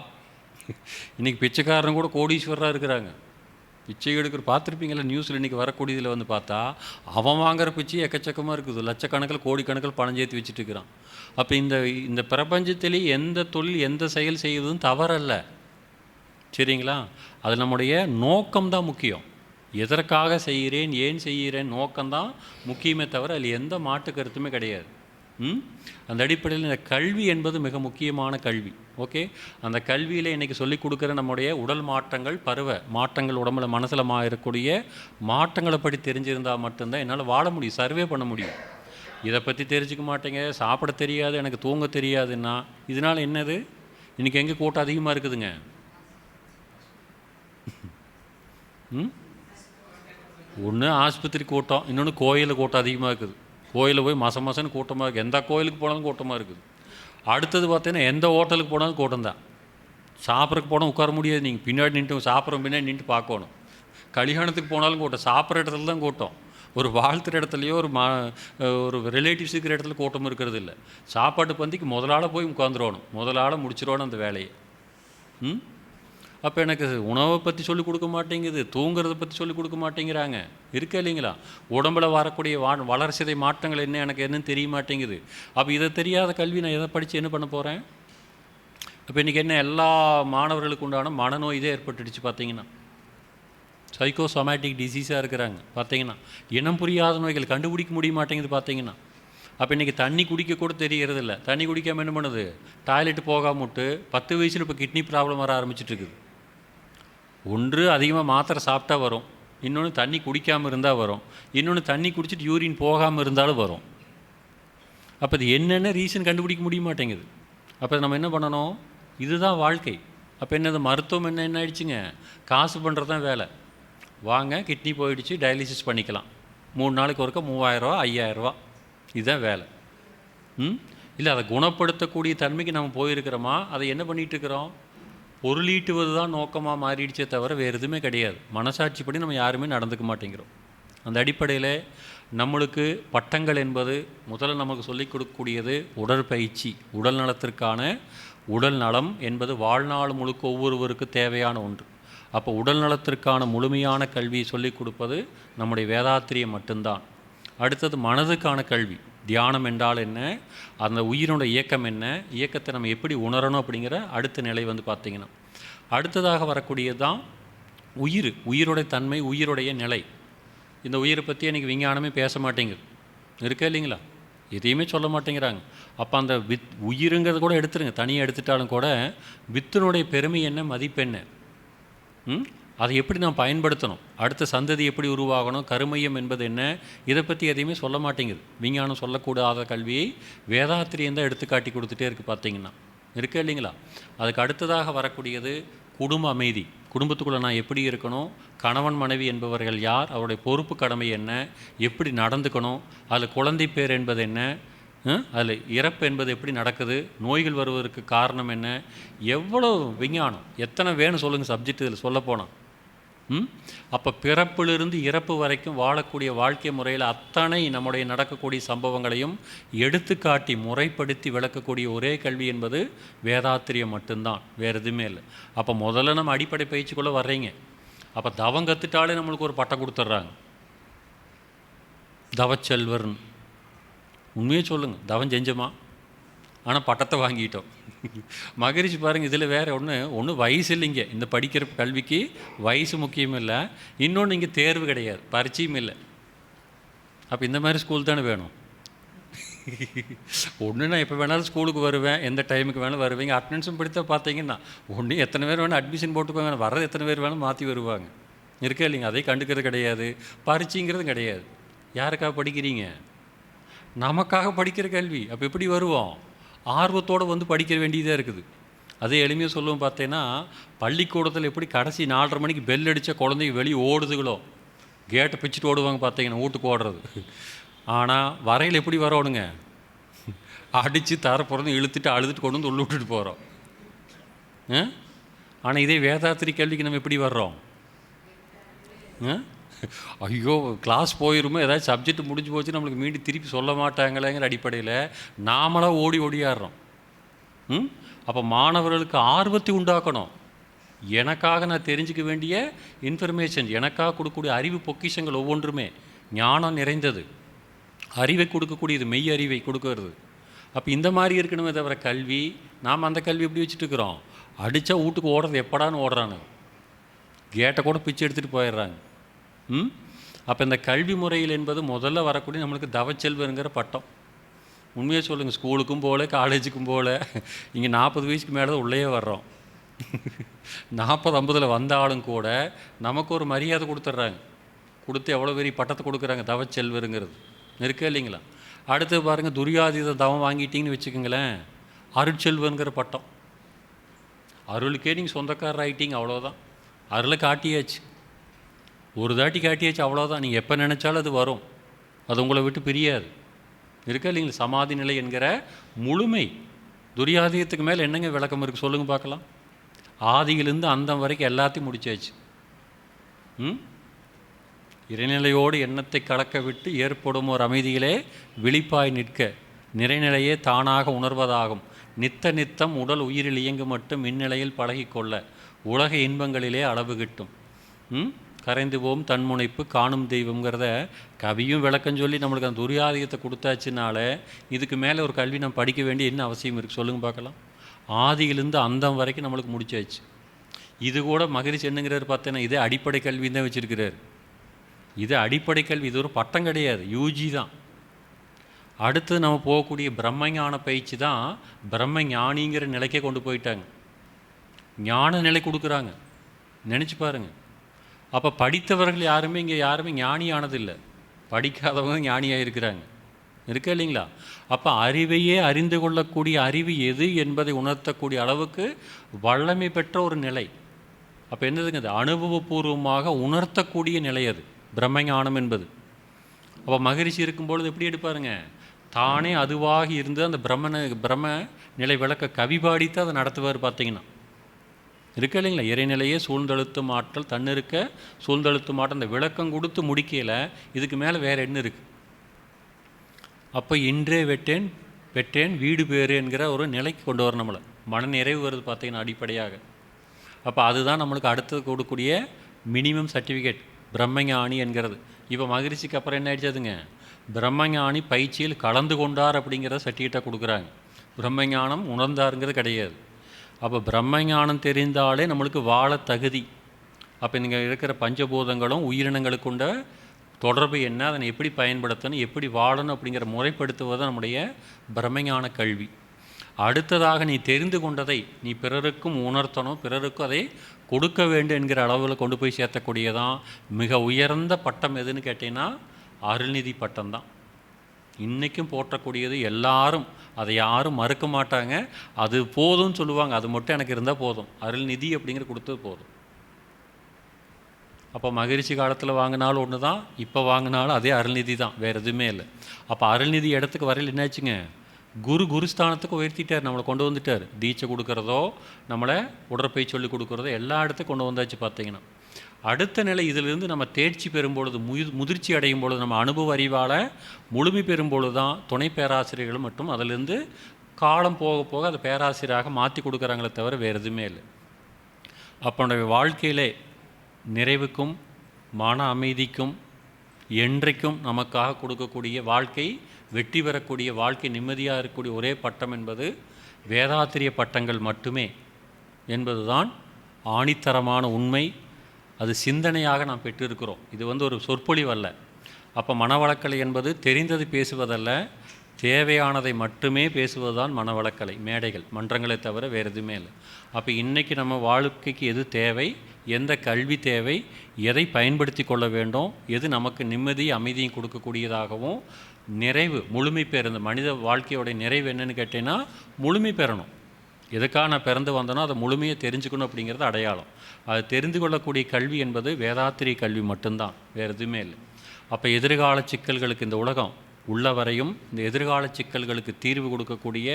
இன்றைக்கி பிச்சைக்காரன் கூட கோடீஸ்வரராக இருக்கிறாங்க. பிச்சை எடுக்கிற பார்த்துருப்பீங்களா நியூஸில் இன்றைக்கி வரக்கூடியதில் வந்து பார்த்தா அவன் வாங்குற பிச்சை எக்கச்சக்கமாக இருக்குது. லட்சக்கணக்கில் கோடிக்கணக்கில் பணம் சேர்த்து வச்சுட்டு இருக்கிறான். அப்போ இந்த பிரபஞ்சத்திலே எந்த தொழில் எந்த செயல் செய்வதும் தவறல்ல, சரிங்களா? அது நம்முடைய நோக்கம்தான் முக்கியம். எதற்காக செய்கிறேன், ஏன் செய்கிறேன், நோக்கம்தான் முக்கியமே தவிர அதில் எந்த மாட்டு கருத்துமே கிடையாது. அந்த அடிப்படையில் இந்த கல்வி என்பது மிக முக்கியமான கல்வி. ஓகே, அந்த கல்வியில் இன்றைக்கி சொல்லிக் கொடுக்குற நம்முடைய உடல் மாற்றங்கள், பருவ மாற்றங்கள், உடம்புல மனசில் இருக்கக்கூடிய மாற்றங்களை பற்றி தெரிஞ்சிருந்தால் மட்டும்தான் என்னால் வாழ முடியும், சர்வே பண்ண முடியும். இதை பற்றி தெரிஞ்சுக்க மாட்டேங்க, சாப்பிட தெரியாது, எனக்கு தூங்க தெரியாதுன்னா இதனால் என்னது? இன்றைக்கி எங்கே கூட்டம் அதிகமாக இருக்குதுங்க? ஒன்று ஆஸ்பத்திரி கூட்டம், இன்னொன்று கோயிலில் கூட்டம் அதிகமாக இருக்குது. கோயிலில் போய் மாதம்னு கூட்டமாக இருக்குது. எந்த கோயிலுக்கு போனாலும் கூட்டமாக இருக்குது. அடுத்தது பார்த்தீங்கன்னா எந்த ஹோட்டலுக்கு போனாலும் கூட்டம் தான். சாப்பிட்றதுக்கு போனால் உட்கார முடியாது, நீங்கள் பின்னாடி நின்று சாப்பிட்ற பின்னாடி நின்று பார்க்கணும். கல்யாணத்துக்கு போனாலும் கூட்டம், சாப்பிட்ற இடத்துல தான் கூட்டம். ஒரு வாழ்த்துற இடத்துலையோ ஒரு ரிலேட்டிவ்ஸ் இருக்கிற இடத்துல கூட்டம் இருக்கிறது இல்லை. சாப்பாட்டு பந்திக்கு முதலாள போய் உட்காந்துருவணும், முதலாள முடிச்சிடணும் அந்த வேலையை. அப்போ எனக்கு உணவை பற்றி சொல்லிக் கொடுக்க மாட்டேங்குது, தூங்குறதை பற்றி சொல்லிக் கொடுக்க மாட்டேங்கிறாங்க, இருக்கா இல்லைங்களா? உடம்பில் வரக்கூடிய வளர்ச்சிதை மாற்றங்கள் என்ன எனக்கு என்னன்னு தெரிய மாட்டேங்குது. அப்போ இதை தெரியாத கல்வி நான் எதை படித்து என்ன பண்ண போகிறேன்? இப்போ இன்றைக்கி என்ன எல்லா மாணவர்களுக்கு உண்டான மனநோய் இதே ஏற்பட்டுடுச்சு. பார்த்தீங்கன்னா சைக்கோசோமேட்டிக் டிசீஸாக இருக்கிறாங்க. பார்த்தீங்கன்னா இனம் புரியாத நோய்கள் கண்டுபிடிக்க முடிய மாட்டேங்குது. பார்த்தீங்கன்னா அப்போ இன்றைக்கி தண்ணி குடிக்க கூட தெரியறதில்ல. தண்ணி குடிக்காமல் என்ன பண்ணுது? டாய்லெட்டு போகாமட்டு 10 வயசில் இப்போ கிட்னி ப்ராப்ளம் வர ஆரம்பிச்சிட்ருக்குது. ஒன்று அதிகமாக மாத்திரை சாப்பிட்டா வரும், இன்னொன்று தண்ணி குடிக்காமல் இருந்தால் வரும், இன்னொன்று தண்ணி குடிச்சிட்டு யூரின் போகாமல் இருந்தாலும் வரும். அப்போ இது என்னென்ன ரீசன் கண்டுபிடிக்க முடிய மாட்டேங்குது. அப்போ நம்ம என்ன பண்ணணும்? இதுதான் வாழ்க்கை. அப்போ என்னது மருத்துவம் என்ன ஆயிடுச்சுங்க? காசு பண்ணுறது தான் வேலை. வாங்க கிட்னி போயிடுச்சு, டயாலிசிஸ் பண்ணிக்கலாம், 3 நாளைக்கு ஒருக்கா 3000 ரூபா 5000 ரூபா, இதுதான் வேலை. இல்லை அதை குணப்படுத்தக்கூடிய தன்மைக்கு நம்ம போயிருக்கிறோமா? அதை என்ன பண்ணிகிட்ருக்கிறோம்? பொருளீட்டுவது தான் நோக்கமாக மாறிடுச்சே தவிர வேறு எதுவுமே கிடையாது. மனசாட்சிப்படி நம்ம யாருமே நடந்துக்க மாட்டேங்கிறோம். அந்த அடிப்படையில் நம்மளுக்கு பட்டங்கள் என்பது முதல்ல நமக்கு சொல்லிக் கொடுக்கக்கூடியது உடற்பயிற்சி. உடல் நலத்திற்கான உடல் நலம் என்பது வாழ்நாள் முழுக்க ஒவ்வொருவருக்கு தேவையான ஒன்று. அப்போ உடல் நலத்திற்கான முழுமையான கல்வியை சொல்லிக் கொடுப்பது நம்முடைய வேதாத்திரியம் மட்டும்தான். அடுத்தது மனதுக்கான கல்வி. தியானம் என்றால் என்ன, அந்த உயிரோட இயக்கம் என்ன, இயக்கத்தை நம்ம எப்படி உணரணும் அப்படிங்கிற அடுத்த நிலை வந்து பார்த்திங்கன்னா அடுத்ததாக வரக்கூடியது தான் உயிருடைய தன்மை, உயிருடைய நிலை. இந்த உயிரை பற்றி எனக்கு விஞ்ஞானமே பேச மாட்டேங்குது, இருக்கா இல்லைங்களா? எதையுமே சொல்ல மாட்டேங்கிறாங்க. அப்போ அந்த உயிருங்கிறத கூட எடுத்துருங்க, தனியாக எடுத்துட்டாலும் கூட வித்தினுடைய பெருமை என்ன, மதிப்பெண்ண, அதை எப்படி நாம் பயன்படுத்தணும், அடுத்த சந்ததி எப்படி உருவாகணும், கருமையம் என்பது என்ன, இதை பற்றி எதையுமே சொல்ல மாட்டேங்குது. விஞ்ஞானம் சொல்லக்கூடாத கல்வியை வேதாத்திரியம் தான் எடுத்து காட்டி கொடுத்துட்டே இருக்குது. பார்த்தீங்கன்னா இருக்கா இல்லைங்களா? அதுக்கு அடுத்ததாக வரக்கூடியது குடும்ப அமைதி. குடும்பத்துக்குள்ளே நான் எப்படி இருக்கணும், கணவன் மனைவி என்பவர்கள் யார், அவருடைய பொறுப்பு கடமை என்ன, எப்படி நடந்துக்கணும், அதில் குழந்தை பேர் என்பது என்ன, அதில் இறப்பு என்பது எப்படி நடக்குது, நோய்கள் வருவதற்கு காரணம் என்ன, எவ்வளோ விஞ்ஞானம், எத்தனை வேணும் சொல்லுங்கள் சப்ஜெக்ட் இதில் சொல்லப்போனால். அப்போ பிறப்பிலிருந்து இறப்பு வரைக்கும் வாழக்கூடிய வாழ்க்கை முறையில் அத்தனை நம்முடைய நடக்கக்கூடிய சம்பவங்களையும் எடுத்துக்காட்டி முறைப்படுத்தி விளக்கக்கூடிய ஒரே கல்வி என்பது வேதாத்திரியம் மட்டும்தான், வேறு எதுவுமே இல்லை. அப்போ முதல்ல நம்ம அடிப்படை பயிற்சிக்குள்ளே வர்றீங்க. அப்போ தவம் கற்றுட்டாலே நம்மளுக்கு ஒரு பட்டம் கொடுத்துட்றாங்க, தவச்செல்வர்னு. உண்மையே சொல்லுங்கள், தவம் செஞ்சோமா, ஆனால் பட்டத்தை வாங்கிட்டோம். மகரிஷி பாருங்கள், இதில் வேறு ஒன்று வயசு இல்லைங்க. இந்த படிக்கிற கல்விக்கு வயசு முக்கியம் இல்லை, இன்னொன்று இங்கே தேர்வு கிடையாது, பரீட்சையும் இல்லை. அப்போ இந்த மாதிரி ஸ்கூல் தானே வேணும். ஒன்று நான் எப்போ வேணாலும் ஸ்கூலுக்கு வருவேன், எந்த டைமுக்கு வேணாலும் வருவீங்க. அட்டெண்டன்ஸும் பிடித்த பார்த்தீங்கன்னா ஒன்று எத்தனை பேர் வேணும் அட்மிஷன் போட்டுக்கோங்க, வர்றது எத்தனை பேர் வேணும் மாற்றி வருவாங்க, இருக்கா இல்லைங்க? அதை கண்டுக்கிறது கிடையாது, பரீட்சைங்கிறதும் கிடையாது. யாருக்காக படிக்கிறீங்க? நமக்காக படிக்கிற கல்வி. அப்போ எப்படி வருவோம்? ஆர்வத்தோடு வந்து படிக்க வேண்டியதாக இருக்குது. அதே எளிமையாக சொல்லுவோம். பார்த்தீங்கன்னா பள்ளிக்கூடத்தில் எப்படி கடைசி 4:30 மணிக்கு பெல் அடித்த குழந்தைங்க வெளியே ஓடுதுகளோ, கேட்டை பிச்சுட்டு ஓடுவாங்க பார்த்தீங்கன்னா, வீட்டுக்கு ஓடுறது. ஆனால் வரையில் எப்படி வரணுங்க, அடித்து தரப்புறந்து இழுத்துட்டு அழுதுட்டு கொண்டு வந்து உள்ள விட்டுட்டு போகிறோம். ஆனால் இதே வேதாத்திரி கல்விக்கு நம்ம எப்படி வர்றோம்? ஐயோ கிளாஸ் போயிருமோ, ஏதாச்சும் சப்ஜெக்ட் முடிஞ்சு போச்சு, நம்மளுக்கு மீண்டும் திருப்பி சொல்ல மாட்டாங்களேங்கிற அடிப்படையில் நாமளாக ஓடி ஓடியாடுறோம். அப்போ மாணவர்களுக்கு ஆர்வத்தை உண்டாக்கணும். எனக்காக நான் தெரிஞ்சுக்க வேண்டிய இன்ஃபர்மேஷன், எனக்காக கொடுக்கக்கூடிய அறிவு பொக்கிஷங்கள் ஒவ்வொன்றுமே ஞானம் நிறைந்தது, அறிவை கொடுக்கக்கூடியது, மெய் அறிவை கொடுக்கறது. அப்போ இந்த மாதிரி இருக்கணுமே தவிர கல்வி, நாம் அந்த கல்வி எப்படி வச்சுட்டு இருக்கிறோம், அடித்தா வீட்டுக்கு ஓடுறது எப்படான்னு ஓடுறாங்க, கேட்டை கூட பிச்சு எடுத்துகிட்டு போயிடுறாங்க. அப்போ இந்த கல்வி முறையில் என்பது முதல்ல வரக்கூடிய நம்மளுக்கு தவச்செல்வங்கிற பட்டம். உண்மையாக சொல்லுங்கள், ஸ்கூலுக்கும் போகல, காலேஜுக்கும் போகல, இங்கே 40 வயசுக்கு மேலே தான் உள்ளே வர்றோம். 40-50 வந்தாலும் கூட நமக்கு ஒரு மரியாதை கொடுத்துட்றாங்க, கொடுத்து எவ்வளோ பெரிய பட்டத்தை கொடுக்குறாங்க, தவச்செல்வருங்கிறது இருக்கே இல்லைங்களா. அடுத்து பாருங்கள், துரியாதீத தவம் வாங்கிட்டீங்கன்னு வச்சுக்கோங்களேன், அருட்செல்வங்கிற பட்டம். அருளுக்கே நீங்கள் சொந்தக்காரர் ஆகிட்டீங்க, அவ்வளோதான். அருளை காட்டியாச்சு, ஒரு தாட்டி காட்டியாச்சு, அவ்வளோதான். நீங்கள் எப்போ நினச்சாலும் அது வரும், அது உங்களை விட்டு பிரியாது. இருக்கா இல்லைங்களா. சமாதி நிலை என்கிற முழுமை. துரியாதீதத்துக்கு மேலே என்னங்க விளக்கம் இருக்குது சொல்லுங்கள் பார்க்கலாம். ஆதியிலிருந்து அந்தம் வரைக்கும் எல்லாத்தையும் முடிச்சாச்சு. இறைநிலையோடு எண்ணத்தை கலக்க விட்டு ஏற்படும் ஒரு அமைதியிலே விழிப்பாய் நிற்க, நிறைநிலையே தானாக உணர்வதாகும். நித்த நித்தம் உடல் உயிரில் இயங்கு மட்டும் இந்நிலையில் பழகிக்கொள்ள உலக இன்பங்களிலே அளவு கிட்டும். கரைந்து போம் தன்முனைப்பு காணும் தெய்வங்கிறத கவியும் விளக்கம் சொல்லி நம்மளுக்கு அந்த துரியாதீதத்தை கொடுத்தாச்சுனால இதுக்கு மேலே ஒரு கல்வி நம்ம படிக்க வேண்டிய என்ன அவசியம் இருக்குது சொல்லுங்கள் பார்க்கலாம். ஆதியிலிருந்து அந்தம் வரைக்கும் நம்மளுக்கு முடிச்சாச்சு. இது கூட மகரிஷி என்னங்கிறார் பார்த்தேன்னா, இதே அடிப்படை கல்வி தான் வச்சுருக்கிறார். இது அடிப்படை கல்வி, இது ஒரு பட்டம் கிடையாது, யூஜி தான். அடுத்து நம்ம போகக்கூடிய பிரம்மஞான பயிற்சி தான் பிரம்ம ஞானிங்கிற நிலைக்கே கொண்டு போயிட்டாங்க. ஞான நிலை கொடுக்குறாங்க, நினச்சி பாருங்கள். அப்போ படித்தவர்கள் யாருமே ஞானி ஆனதில்லை, படிக்காதவங்க ஞானியாக இருக்கிறாங்க, இருக்கா இல்லைங்களா. அப்போ அறிவையே அறிந்து கொள்ளக்கூடிய அறிவு எது என்பதை உணர்த்தக்கூடிய அளவுக்கு வல்லமை பெற்ற ஒரு நிலை. அப்போ என்னதுங்க, அது அனுபவபூர்வமாக உணர்த்தக்கூடிய நிலை, அது பிரம்மஞானம் என்பது. அப்போ மகரிஷி இருக்கும்பொழுது எப்படி எடுப்பாருங்க, தானே அதுவாக இருந்து அந்த பிரம்ம நிலை விளக்க கவி பாடித்து அதை நடத்துவார் பார்த்தீங்கன்னா. இருக்க இல்லைங்களா. இறைநிலையே சூழ்ந்தழுத்தும் ஆற்றல் தன்னிருக்க சூழ்ந்தழுத்தும் ஆற்றல், அந்த விளக்கம் கொடுத்து முடிக்கையில் இதுக்கு மேலே வேறு என்ன இருக்குது. அப்போ இன்றே வெட்டேன் வீடு பேரு என்கிற ஒரு நிலைக்கு கொண்டு வர நம்மளை மன நிறைவு வருது பார்த்தீங்கன்னா அடிப்படையாக. அப்போ அதுதான் நம்மளுக்கு அடுத்தது கொடுக்கக்கூடிய மினிமம் சர்டிஃபிகேட் பிரம்மஞானி என்கிறது. இப்போ மகரிஷிக்கு அப்புறம் என்ன ஆயிடுச்சதுங்க, பிரம்மஞானி பயிற்சியில் கலந்து கொண்டார் அப்படிங்கிற சர்டிஃபிகேட்டாக கொடுக்குறாங்க. பிரம்மஞானம் உணர்ந்தாருங்கிறது கிடையாது. அப்போ பிரம்மஞானம் தெரிந்தாலே நம்மளுக்கு வாழ தகுதி. அப்போ நீங்கள் இருக்கிற பஞ்சபூதங்களும் உயிரினங்களுக்கு கொண்ட தொடர்பு என்ன, அதனை எப்படி பயன்படுத்தணும், எப்படி வாழணும் அப்படிங்கிற முறைப்படுத்துவது நம்முடைய பிரம்மஞான கல்வி. அடுத்ததாக நீ தெரிந்து கொண்டதை நீ பிறருக்கும் உணர்த்தணும், பிறருக்கும் அதை கொடுக்க வேண்டும் என்கிற அளவில் கொண்டு போய் சேர்த்தக்கூடியதான் மிக உயர்ந்த பட்டம் எதுன்னு கேட்டீங்கன்னா அருள்நிதி பட்டம்தான். இன்றைக்கும் போற்றக்கூடியது, எல்லாரும் அதை யாரும் மறுக்க மாட்டாங்க. அது போதும்னு சொல்லுவாங்க, அது மட்டும் எனக்கு இருந்தால் போதும், அருள்நிதி அப்படிங்கிற கொடுத்தது போதும். அப்போ மகரிஷி காலத்தில் வாங்கினாலும் ஒன்று தான், இப்போ வாங்கினாலும் அதே அருள்நிதி தான், வேறு எதுவுமே இல்லை. அப்போ அருள்நிதி இடத்துக்கு வரையில் என்னாச்சுங்க, குருஸ்தானத்துக்கு உயர்த்திட்டார், நம்மளை கொண்டு வந்துட்டார். தீட்சை கொடுக்குறதோ நம்மளை உடற்பயிற்சி சொல்லி கொடுக்குறதோ எல்லா இடத்துக்கும் கொண்டு வந்தாச்சு பார்த்தீங்கன்னா. அடுத்த நிலை இதிலிருந்து நம்ம தேர்ச்சி பெறும்பொழுது, முதிர்ச்சி அடையும் பொழுது, நம்ம அனுபவ அறிவால் முழுமை பெறும்பொழுது தான் துணை பேராசிரியர்கள் மற்றும் அதிலிருந்து காலம் போக போக அதை பேராசிரியராக மாற்றி கொடுக்குறாங்களே தவிர வேறு எதுவுமே இல்லை. அப்போ நம்முடைய வாழ்க்கையிலே நிறைவுக்கும் மன அமைதிக்கும் என்றைக்கும் நமக்காக கொடுக்கக்கூடிய வாழ்க்கை, வெற்றி பெறக்கூடிய வாழ்க்கை, நிம்மதியாக இருக்கக்கூடிய ஒரே பட்டம் என்பது வேதாத்திரிய பட்டங்கள் மட்டுமே என்பது தான் ஆணித்தரமான உண்மை. அது சிந்தனையாக நாம் பெற்றிருக்கிறோம். இது ஒரு சொற்பொழிவல்ல. அப்போ மனவளக்கலை என்பது தெரிந்தது பேசுவதல்ல, தேவையானதை மட்டுமே பேசுவது தான் மனவளக்கலை, மேடைகள், மன்றங்களை தவிர வேறு எதுவுமே இல்லை. அப்போ இன்றைக்கி நம்ம வாழ்க்கைக்கு எது தேவை, எந்த கல்வி தேவை, எதை பயன்படுத்தி கொள்ள வேண்டும், எது நமக்கு நிம்மதி அமைதியும் கொடுக்கக்கூடியதாகவும் நிறைவு முழுமை பெற, இந்த மனித வாழ்க்கையோடைய நிறைவு என்னென்னு கேட்டீங்கன்னா முழுமை பெறணும். எதுக்காக நான் பிறந்து வந்தனோ அதை முழுமையை தெரிஞ்சுக்கணும் அப்படிங்கிறது அடையாளம். அது தெரிந்து கொள்ளக்கூடிய கல்வி என்பது வேதாத்திரிய கல்வி மட்டும்தான், வேறு எதுவுமே இல்லை. அப்போ எதிர்கால சிக்கல்களுக்கு இந்த உலகம் உள்ள வரையும் இந்த எதிர்கால சிக்கல்களுக்கு தீர்வு கொடுக்கக்கூடிய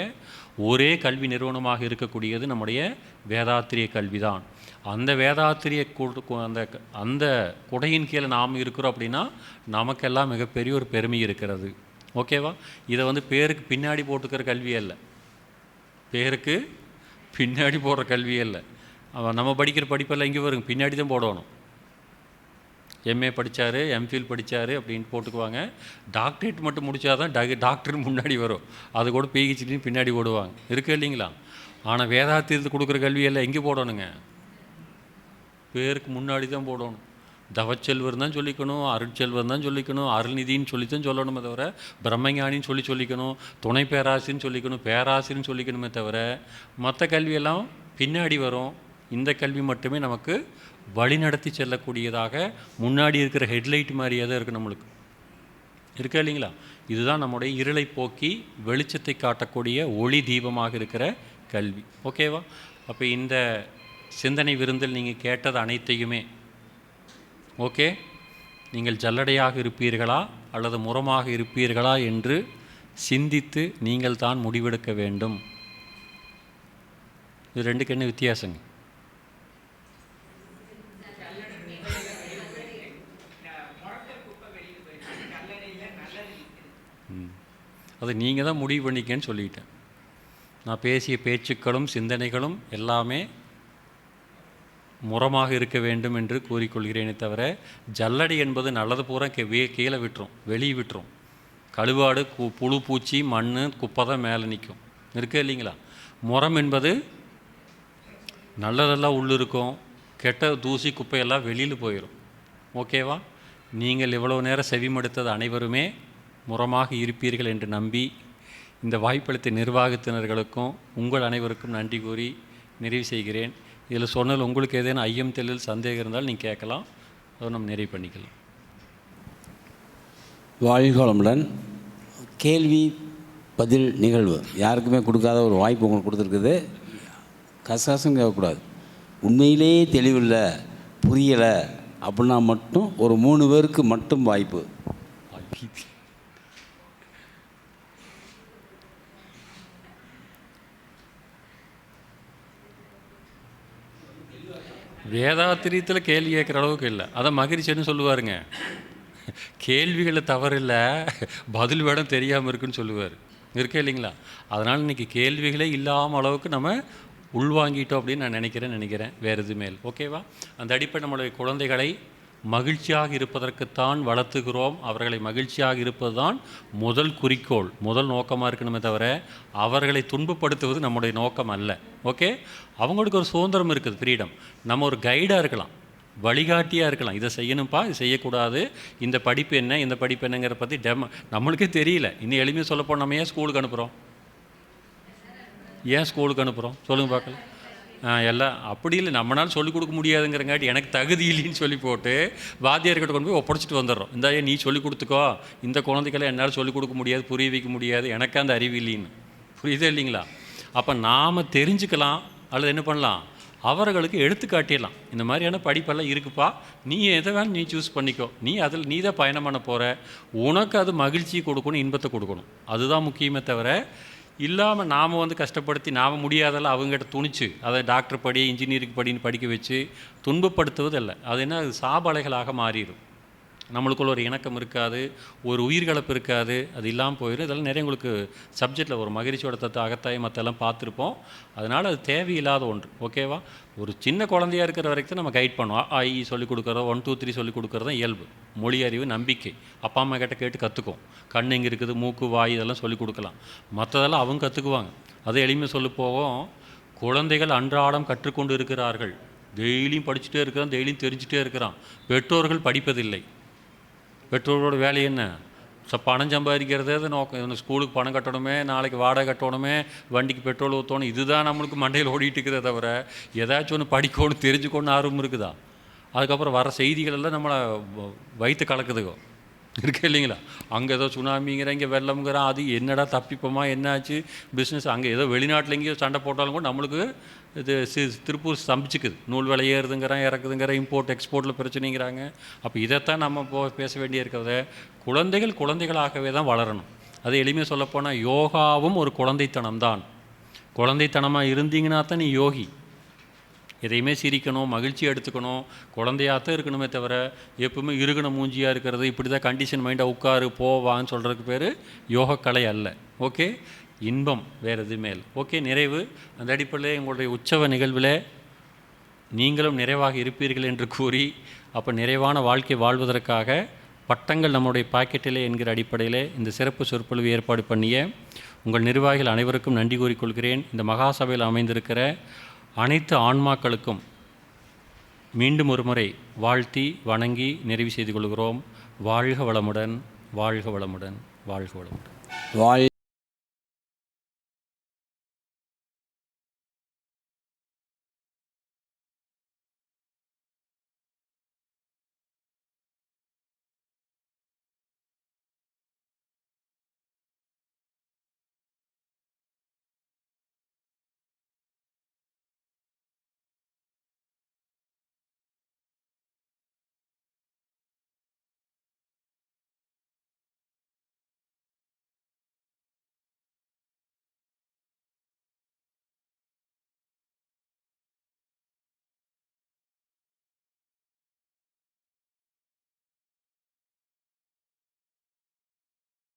ஒரே கல்வி நிறுவனமாக இருக்கக்கூடியது நம்முடைய வேதாத்திரிய கல்வி தான். அந்த வேதாத்திரிய அந்த குடையின் கீழே நாம் இருக்கிறோம் அப்படின்னா நமக்கெல்லாம் மிகப்பெரிய ஒரு பெருமை இருக்கிறது. ஓகேவா. இதை பேருக்கு பின்னாடி போட்டுக்கிற கல்வி அல்ல, பேருக்கு பின்னாடி போடுற கல்வி அல்ல. அவன் நம்ம படிக்கிற படிப்பெல்லாம் இங்கே வருங்க, பின்னாடி தான் போடணும். எம்ஏ படித்தார், எம்ஃபில் படித்தார் அப்படின்னு போட்டுக்குவாங்க. டாக்டரேட் மட்டும் முடித்தா தான் டாக்டர்னு முன்னாடி வரும். அது கூட பிஹெச்டின்னு பின்னாடி போடுவாங்க, இருக்கு இல்லைங்களா? ஆனால் வேதாத்தியத்தில் கொடுக்குற கல்வியெல்லாம் எங்கே போடணுங்க? பேருக்கு முன்னாடி தான் போடணும். தவச்செல்வர் தான் சொல்லிக்கணும், அருட்செல்வர் தான் சொல்லிக்கணும், அருள்நிதின்னு சொல்லி தான் சொல்லணுமே தவிர பிரம்மஞானின்னு சொல்லிக்கணும், துணை பேராசின்னு சொல்லிக்கணும், பேராசிரியன்னு சொல்லிக்கணுமே தவிர மற்ற கல்வியெல்லாம் பின்னாடி வரும். இந்த கல்வி மட்டுமே நமக்கு வழிநடத்தி செல்லக்கூடியதாக முன்னாடி இருக்கிற ஹெட்லைட் மாதிரியே தான் இருக்குது நம்மளுக்கு, இருக்கா இல்லைங்களா? இதுதான் நம்முடைய இருளை போக்கி வெளிச்சத்தை காட்டக்கூடிய ஒளி தீபமாக இருக்கிற கல்வி. ஓகேவா? அப்போ இந்த சிந்தனை விருந்தில் நீங்கள் கேட்டது அனைத்தையுமே ஓகே, நீங்கள் ஜல்லடையாக இருப்பீர்களா அல்லது முரமாக இருப்பீர்களா என்று சிந்தித்து நீங்கள் தான் முடிவெடுக்க வேண்டும். இது ரெண்டுக்கு என்ன வித்தியாசங்க? அது நீங்கள் தான் முடிவு பண்ணிக்கன்னு சொல்லிட்டேன். நான் பேசிய பேச்சுக்களும் சிந்தனைகளும் எல்லாமே முரமாக இருக்க வேண்டும் என்று கூறிக்கொள்கிறேனே தவிர ஜல்லடை என்பது நல்லது பூரா கீழே விட்டுரும், வெளியே விட்டுரும். கழுவாடு புழு பூச்சி மண் குப்பை தான் மேலே நிற்கும், இருக்கே இல்லைங்களா? முரம் என்பது நல்லதெல்லாம் உள்ளே இருக்கும், கெட்ட தூசி குப்பையெல்லாம் வெளியில் போயிடும். ஓகேவா? நீங்கள் இவ்வளோ நேரம் செவிமடுத்தது அனைவருமே முரமாக இருப்பீர்கள் என்று நம்பி இந்த வாய்ப்பளித்த நிர்வாகத்தினர்களுக்கும் உங்கள் அனைவருக்கும் நன்றி கூறி நிறைவு செய்கிறேன். இதில் சொன்னது உங்களுக்கு ஏதேனும் ஐயம் தெளில் சந்தேகம் இருந்தால் நீங்கள் கேட்கலாம், அதை நம்ம நிறைவு பண்ணிக்கலாம். வாழ்க வளமுடன். கேள்வி பதில் நிகழ்வு யாருக்குமே கொடுக்காத ஒரு வாய்ப்பு உங்களுக்கு கொடுத்துருக்குது. கசகசம் கேட்கக்கூடாது. உண்மையிலேயே தெளிவில்லை, புரியலை அப்படின்னா மட்டும் ஒரு 3 பேருக்கு மட்டும் வாய்ப்பு. வேதாத்திரியத்தில் கேள்வி கேட்குற அளவுக்கு இல்லை. அதை மகிழ்ச்சின்னு சொல்லுவாருங்க, கேள்விகளை தவறில்லை, பதில் வேடம் தெரியாமல் இருக்குன்னு சொல்லுவார், இருக்கே இல்லைங்களா? அதனால் இன்றைக்கி கேள்விகளே இல்லாமல் அளவுக்கு நம்ம உள்வாங்கிட்டோம் அப்படின்னு நான் நினைக்கிறேன். வேறு எது மேல் ஓகேவா? அந்த அடிப்படை நம்மளுடைய குழந்தைகளை மகிழ்ச்சியாக இருப்பதற்குத்தான் வளர்த்துகிறோம். அவர்களை மகிழ்ச்சியாக இருப்பது தான் முதல் குறிக்கோள், முதல் நோக்கமாக இருக்கணுமே தவிர அவர்களை துன்பப்படுத்துவது நம்முடைய நோக்கம் அல்ல. ஓகே? அவங்களுக்கு ஒரு சுதந்திரம் இருக்குது, ஃப்ரீடம். நம்ம ஒரு கைடாக இருக்கலாம், வழிகாட்டியாக இருக்கலாம். இதை செய்யணும்ப்பா, இது செய்யக்கூடாது, இந்த படிப்பு என்ன, இந்த படிப்பு என்னங்கிற பற்றி நம்மளுக்கே தெரியல. இன்னும் எளிமையாக சொல்லப்போனால் நம்ம ஏன் ஸ்கூலுக்கு அனுப்புகிறோம்? சொல்லுங்கள் பார்க்கலாம். எல்லாம் அப்படி இல்லை, நம்மளால் சொல்லிக் கொடுக்க முடியாதுங்கிறங்காட்டி எனக்கு தகுதி இல்லைன்னு சொல்லி போட்டு வாத்தியார்கிட்ட கொண்டு போய் ஒப்படைச்சிட்டு வந்துடுறோம். இந்த நீ சொல்லிக் கொடுத்துக்கோ, இந்த குழந்தைக்கெல்லாம் என்னால் சொல்லிக் கொடுக்க முடியாது, புரிய வைக்க முடியாது, எனக்கு அந்த அறிவு இல்லைன்னு. புரியுதே இல்லைங்களா? அப்போ நாம் தெரிஞ்சுக்கலாம், அல்லது என்ன பண்ணலாம், அவர்களுக்கு எடுத்துக்காட்டிடலாம். இந்த மாதிரியான படிப்பெல்லாம் இருக்குப்பா, நீ எதை வேணும் நீ சூஸ் பண்ணிக்கோ, நீ அதில் நீ தான் பயணம் பண்ண போகிற, உனக்கு அது மகிழ்ச்சியை கொடுக்கணும், இன்பத்தை கொடுக்கணும். அதுதான் முக்கியமே தவிர இல்லாமல் நாம் கஷ்டப்படுத்தி நாம் முடியாதெல்லாம் அவங்ககிட்ட துணிச்சு அதை டாக்டர் படி இன்ஜினியரிங் படின்னு படிக்க வச்சு துன்பப்படுத்துவது இல்லை. அது என்ன, அது சாபலைகளாக மாறிடும். நம்மளுக்குள்ள ஒரு இணக்கம் இருக்காது, ஒரு உயிர்கலப்பு இருக்காது, அது இல்லாமல் போயிடும். இதெல்லாம் நிறைய உங்களுக்கு சப்ஜெக்டில் ஒரு மகிழ்ச்சியோட தத்துவ அகத்தாய் மற்றெல்லாம் பார்த்துருப்போம். அதனால் அது தேவையில்லாத ஒன்று. ஓகேவா? ஒரு சின்ன குழந்தையாக இருக்கிற வரைக்கும் நம்ம கைட் பண்ணுவோம். ஐ சொல்லிக் கொடுக்குறதோ 1 2 3 சொல்லிக் கொடுக்குறது தான் இயல்பு. மொழி அறிவு, நம்பிக்கை அப்பா அம்மா கிட்ட கேட்டு கற்றுக்கும். கண் எங்கே இருக்குது, மூக்கு வாய் இதெல்லாம் சொல்லிக் கொடுக்கலாம். மற்றதெல்லாம் அவங்க கற்றுக்குவாங்க. அதை எளிமையாக சொல்லி போவோம். குழந்தைகள் அன்றாடம் கற்றுக்கொண்டு இருக்கிறார்கள். டெய்லியும் படிச்சுட்டே இருக்கிறான், டெய்லியும் தெரிஞ்சுட்டே இருக்கிறான். பெற்றோர்கள் படிப்பதில்லை. பெற்றோர்களோட வேலை என்ன? பணம் சம்பாதிக்கிறதே நோக்கம். ஸ்கூலுக்கு பணம் கட்டணுமே, நாளைக்கு வாடகை கட்டணுமே, வண்டிக்கு பெட்ரோல் ஊற்றணும், இதுதான் நம்மளுக்கு மண்டையில் ஓடிட்டு இருக்குதே தவிர ஏதாச்சும் ஒன்று படிக்கணும், தெரிஞ்சுக்கணும் ஆர்வம் இருக்குதா? அதுக்கப்புறம் வர செய்திகள் எல்லாம் நம்மளை வயிற்று கலக்குதுகோ, இருக்கு இல்லைங்களா? அங்கே ஏதோ சுனாமிங்கிற, இங்கே வெள்ளம்ங்கிறான், அது என்னடா தப்பிப்போமா, என்னாச்சு பிஸ்னஸ், அங்கே ஏதோ வெளிநாட்டில் எங்கேயோ சண்டை போட்டாலும் கூட நம்மளுக்கு இது திருப்பூர் ஸ்தம்பிச்சுக்குது. நூல் விலை ஏறுதுங்கிறான், இறக்குதுங்கிற, இம்போர்ட் எக்ஸ்போர்ட்டில் பிரச்சனைங்கிறாங்க. அப்போ இதைத்தான் நம்ம பேச வேண்டிய இருக்கிறத. குழந்தைகள் குழந்தைகளாகவே தான் வளரணும். அது எளிமையாக சொல்லப்போனால் யோகாவும் ஒரு குழந்தைத்தனம் தான். குழந்தைத்தனமாக இருந்தீங்கன்னா தான் நீ யோகி. எதையுமே சிரிக்கணும், மகிழ்ச்சியாக எடுத்துக்கணும், குழந்தையாகத்தான் இருக்கணுமே தவிர எப்பவுமே இருக்கணும் மூஞ்சியாக இருக்கிறது, இப்படி தான் கண்டிஷன் மைண்டாக உட்காரு போவான்னு சொல்கிறதுக்கு பேர் யோகக்கலை அல்ல. ஓகே? இன்பம் வேறு எதுவுமே இல்லை. ஓகே, நிறைவு. அந்த அடிப்படையில் எங்களுடைய உற்சவ நிகழ்வில் நீங்களும் நிறைவாக இருப்பீர்கள் என்று கூறி, அப்போ நிறைவான வாழ்க்கை வாழ்வதற்காக பட்டங்கள் நம்முடைய பாக்கெட்டிலே என்கிற அடிப்படையில் இந்த சிறப்பு சொற்பொழிவு ஏற்பாடு பண்ணிய உங்கள் நிர்வாகிகள் அனைவருக்கும் நன்றி கூறிக்கொள்கிறேன். இந்த மகாசபையில் அமைந்திருக்கிற அனைத்து ஆன்மாக்களுக்கும் மீண்டும் ஒரு முறை வாழ்த்தி வணங்கி நிறைவு செய்து கொள்கிறோம். வாழ்க வளமுடன், வாழ்க வளமுடன், வாழ்க வளமுடன்.